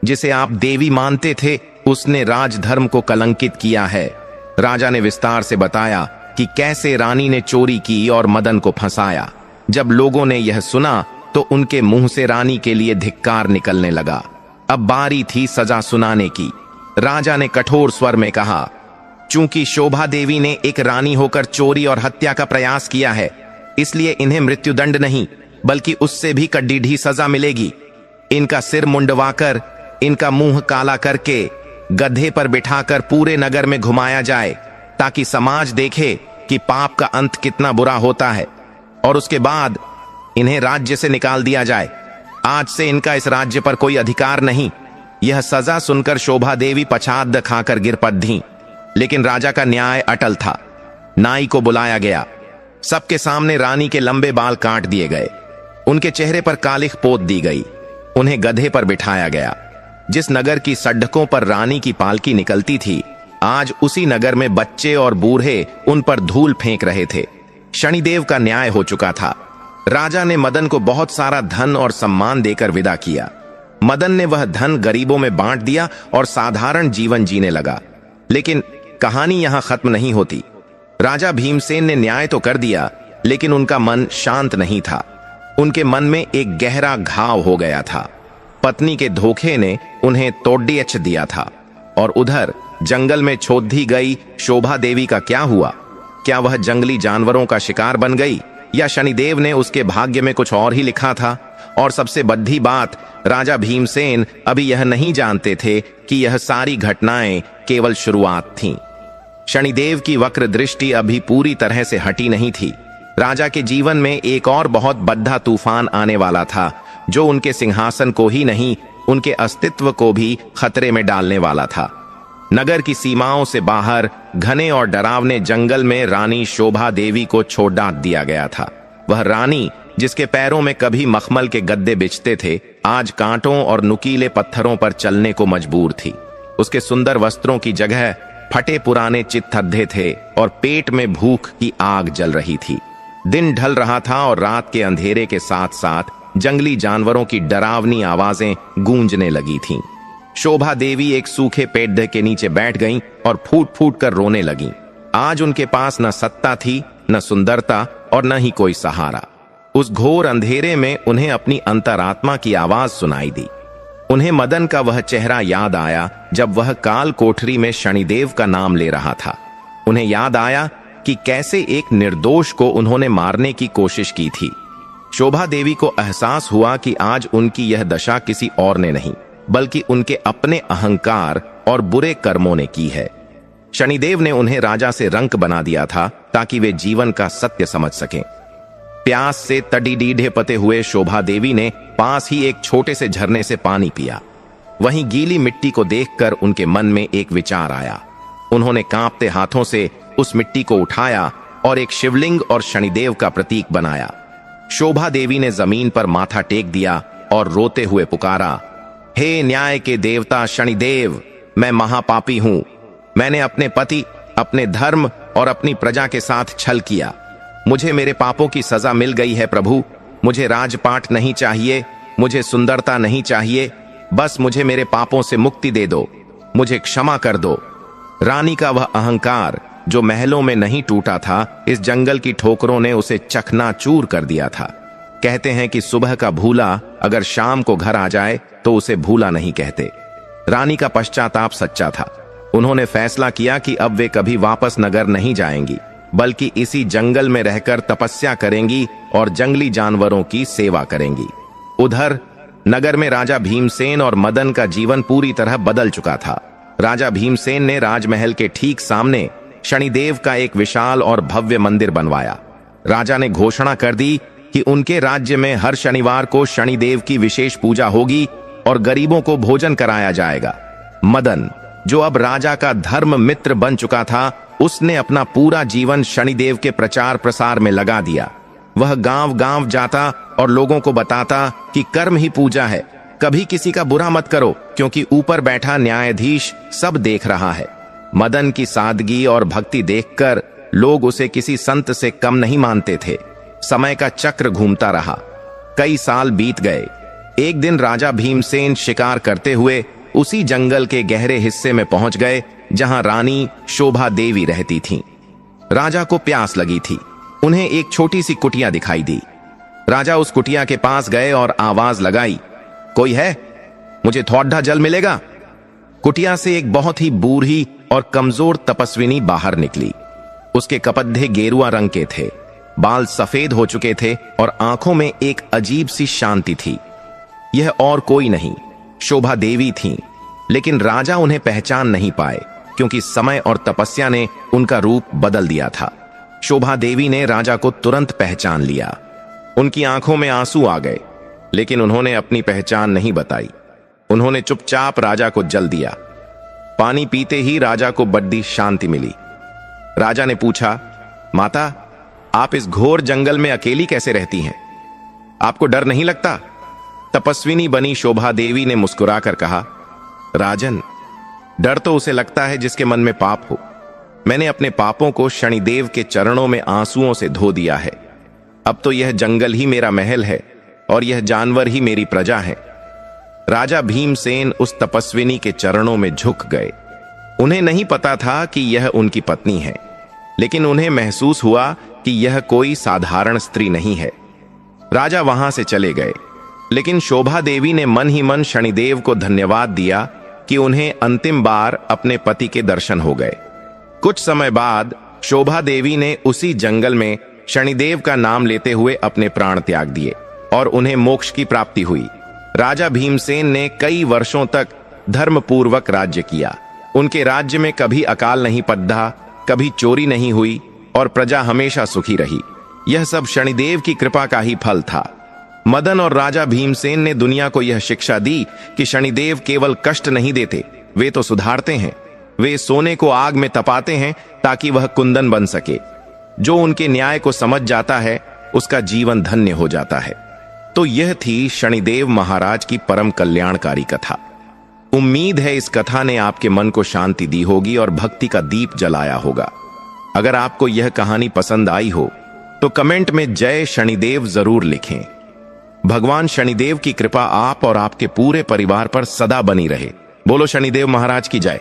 जिसे आप देवी मानते थे, उसने राजधर्म को कलंकित किया है। राजा ने विस्तार से बताया कि कैसे रानी ने चोरी की और मदन को फंसाया। जब लोगों ने यह सुना तो उनके मुंह से रानी के लिए धिक्कार निकलने लगा। अब बारी थी सजा सुनाने की। राजा ने कठोर स्वर में कहा, चूंकि शोभा देवी ने एक रानी होकर चोरी और हत्या का प्रयास किया है, इसलिए इन्हें मृत्युदंड नहीं बल्कि उससे भी कड़ीढ़ी सजा मिलेगी। इनका सिर मुंडवाकर, इनका मुंह काला करके गधे पर बिठाकर पूरे नगर में घुमाया जाए, ताकि समाज देखे कि पाप का अंत कितना बुरा होता है। और उसके बाद इन्हें राज्य से निकाल दिया जाए। आज से इनका इस राज्य पर कोई अधिकार नहीं। यह सजा सुनकर शोभा देवी पछाद खाकर गिर पड़ी, लेकिन राजा का न्याय अटल था। नाई को बुलाया गया। सबके सामने रानी के लंबे बाल काट दिए गए। उनके चेहरे पर कालिख पोत दी गई। उन्हें गधे पर बिठाया गया। जिस नगर की सड़कों पर रानी की पालकी निकलती थी, आज उसी नगर में बच्चे और बूढ़े उन पर धूल फेंक रहे थे। शनिदेव का न्याय हो चुका था। राजा ने मदन को बहुत सारा धन और सम्मान देकर विदा किया। मदन ने वह धन गरीबों में बांट दिया और साधारण जीवन जीने लगा। लेकिन कहानी यहां खत्म नहीं होती। राजा भीमसेन ने न्याय तो कर दिया, लेकिन उनका मन शांत नहीं था। उनके मन में एक गहरा घाव हो गया था। पत्नी के धोखे ने उन्हें तोड़ियच दिया था। और उधर जंगल में छोड़ दी गई शोभा देवी का क्या हुआ? क्या वह जंगली जानवरों का शिकार बन गई, या शनिदेव ने उसके भाग्य में कुछ और ही लिखा था? और सबसे बड़ी बात, राजा भीमसेन अभी यह नहीं जानते थे कि यह सारी घटनाएं केवल शुरुआत थीं। शनिदेव की वक्र दृष्टि अभी पूरी तरह से हटी नहीं थी। राजा के जीवन में एक और बहुत बड़ा तूफान आने वाला था, जो उनके सिंहासन को ही नहीं, उनके अस्तित्व को भी खतरे में डालने वाला था। नगर की सीमाओं से बाहर घने और डरावने जंगल में रानी शोभा देवी को छोड़ डांट दिया गया था। वह रानी, जिसके पैरों में कभी मखमल के गद्दे बिछते थे, आज कांटों और नुकीले पत्थरों पर चलने को मजबूर थी। उसके सुंदर वस्त्रों की जगह फटे पुराने चित्थद्धे थे और पेट में भूख की आग जल रही थी। दिन ढल रहा था और रात के अंधेरे के साथ साथ जंगली जानवरों की डरावनी आवाजें गूंजने लगी थीं। शोभा देवी एक सूखे पेड़ के नीचे बैठ गईं और फूट फूट कर रोने लगीं। आज उनके पास न सत्ता थी, न सुंदरता और न ही कोई सहारा। उस घोर अंधेरे में उन्हें अपनी अंतरात्मा की आवाज सुनाई दी। उन्हें मदन का वह चेहरा याद आया जब वह काल कोठरी में शनिदेव का नाम ले रहा था। उन्हें याद आया कि कैसे एक निर्दोष को उन्होंने मारने की कोशिश की थी। शोभा देवी को एहसास हुआ कि आज उनकी यह दशा किसी और ने नहीं, बल्कि उनके अपने अहंकार और बुरे कर्मों ने की है। शनिदेव ने उन्हें राजा से रंक बना दिया था ताकि वे जीवन का सत्य समझ सकें। प्यास से तड़ीडीढ़े पते हुए शोभा देवी ने पास ही एक छोटे से झरने से पानी पिया। वहीं गीली मिट्टी को देखकर उनके मन में एक विचार आया। उन्होंने कांपते हाथों से उस मिट्टी को उठाया और एक शिवलिंग और शनिदेव का प्रतीक बनाया। शोभा देवी ने जमीन पर माथा टेक दिया और रोते हुए पुकारा, हे न्याय के देवता शनिदेव, मैं महापापी हूं। मैंने अपने पति, अपने धर्म और अपनी प्रजा के साथ छल किया। मुझे मेरे पापों की सजा मिल गई है प्रभु। मुझे राजपाट नहीं चाहिए, मुझे सुंदरता नहीं चाहिए, बस मुझे मेरे पापों से मुक्ति दे दो, मुझे क्षमा कर दो। रानी का वह अहंकार जो महलों में नहीं टूटा था, इस जंगल की ठोकरों ने उसे चकनाचूर कर दिया था। कहते हैं कि सुबह का भूला अगर शाम को घर आ जाए तो उसे भूला नहीं कहते। रानी का पश्चाताप सच्चा था। उन्होंने फैसला किया कि अब वे कभी वापस नगर नहीं जाएंगी, बल्कि इसी जंगल में रहकर तपस्या करेंगी और जंगली जानवरों की सेवा करेंगी। उधर नगर में राजा भीमसेन और मदन का जीवन पूरी तरह बदल चुका था। राजा भीमसेन ने राजमहल के ठीक सामने शनिदेव का एक विशाल और भव्य मंदिर बनवाया। राजा ने घोषणा कर दी कि उनके राज्य में हर शनिवार को शनिदेव की विशेष पूजा होगी और गरीबों को भोजन कराया जाएगा। मदन, जो अब राजा का धर्म मित्र बन चुका था, उसने अपना पूरा जीवन शनिदेव के प्रचार प्रसार में लगा दिया। वह गांव गांव जाता और लोगों को बताता कि कर्म ही पूजा है, कभी किसी का बुरा मत करो, क्योंकि ऊपर बैठा न्यायाधीश सब देख रहा है। मदन की सादगी और भक्ति देखकर लोग उसे किसी संत से कम नहीं मानते थे। समय का चक्र घूमता रहा। कई साल बीत गए। एक दिन राजा भीमसेन शिकार करते हुए उसी जंगल के गहरे हिस्से में पहुंच गए जहां रानी शोभा देवी रहती थीं। राजा को प्यास लगी थी। उन्हें एक छोटी सी कुटिया दिखाई दी। राजा उस कुटिया के पास गए और आवाज लगाई, कोई है? मुझे थोड़ा जल मिलेगा? कुटिया से एक बहुत ही बूढ़ी और कमजोर तपस्विनी बाहर निकली। उसके कपड़े गेरुआ रंग के थे, बाल सफेद हो चुके थे और आंखों में एक अजीब सी शांति थी। यह और कोई नहीं, शोभा देवी थीं, लेकिन राजा उन्हें पहचान नहीं पाए क्योंकि समय और तपस्या ने उनका रूप बदल दिया था। शोभा देवी ने राजा को तुरंत पहचान लिया। उनकी आंखों में आंसू आ गए, लेकिन उन्होंने अपनी पहचान नहीं बताई। उन्होंने चुपचाप राजा को जल दिया। पानी पीते ही राजा को बड़ी शांति मिली। राजा ने पूछा, माता, आप इस घोर जंगल में अकेली कैसे रहती हैं? आपको डर नहीं लगता? तपस्विनी बनी शोभा देवी ने मुस्कुराकर कहा, राजन, डर तो उसे लगता है जिसके मन में पाप हो। मैंने अपने पापों को शनिदेव के चरणों में आंसुओं से धो दिया है। अब तो यह जंगल ही मेरा महल है और यह जानवर ही मेरी प्रजा है। राजा भीमसेन उस तपस्विनी के चरणों में झुक गए। उन्हें नहीं पता था कि यह उनकी पत्नी है, लेकिन उन्हें महसूस हुआ कि यह कोई साधारण स्त्री नहीं है। राजा वहां से चले गए, लेकिन शोभा देवी ने मन ही मन शनिदेव को धन्यवाद दिया कि उन्हें अंतिम बार अपने पति के दर्शन हो गए। कुछ समय बाद शोभा देवी ने उसी जंगल में शनिदेव का नाम लेते हुए अपने प्राण त्याग दिए और उन्हें मोक्ष की प्राप्ति हुई। राजा भीमसेन ने कई वर्षों तक धर्मपूर्वक राज्य किया। उनके राज्य में कभी अकाल नहीं पड़ा, कभी चोरी नहीं हुई और प्रजा हमेशा सुखी रही। यह सब शनिदेव की कृपा का ही फल था। मदन और राजा भीमसेन ने दुनिया को यह शिक्षा दी कि शनिदेव केवल कष्ट नहीं देते, वे तो सुधारते हैं। वे सोने को आग में तपाते हैं ताकि वह कुंदन बन सके। जो उनके न्याय को समझ जाता है उसका जीवन धन्य हो जाता है। तो यह थी शनिदेव महाराज की परम कल्याणकारी कथा। उम्मीद है इस कथा ने आपके मन को शांति दी होगी और भक्ति का दीप जलाया होगा। अगर आपको यह कहानी पसंद आई हो तो कमेंट में जय शनिदेव जरूर लिखें। भगवान शनिदेव की कृपा आप और आपके पूरे परिवार पर सदा बनी रहे। बोलो शनिदेव महाराज की जय।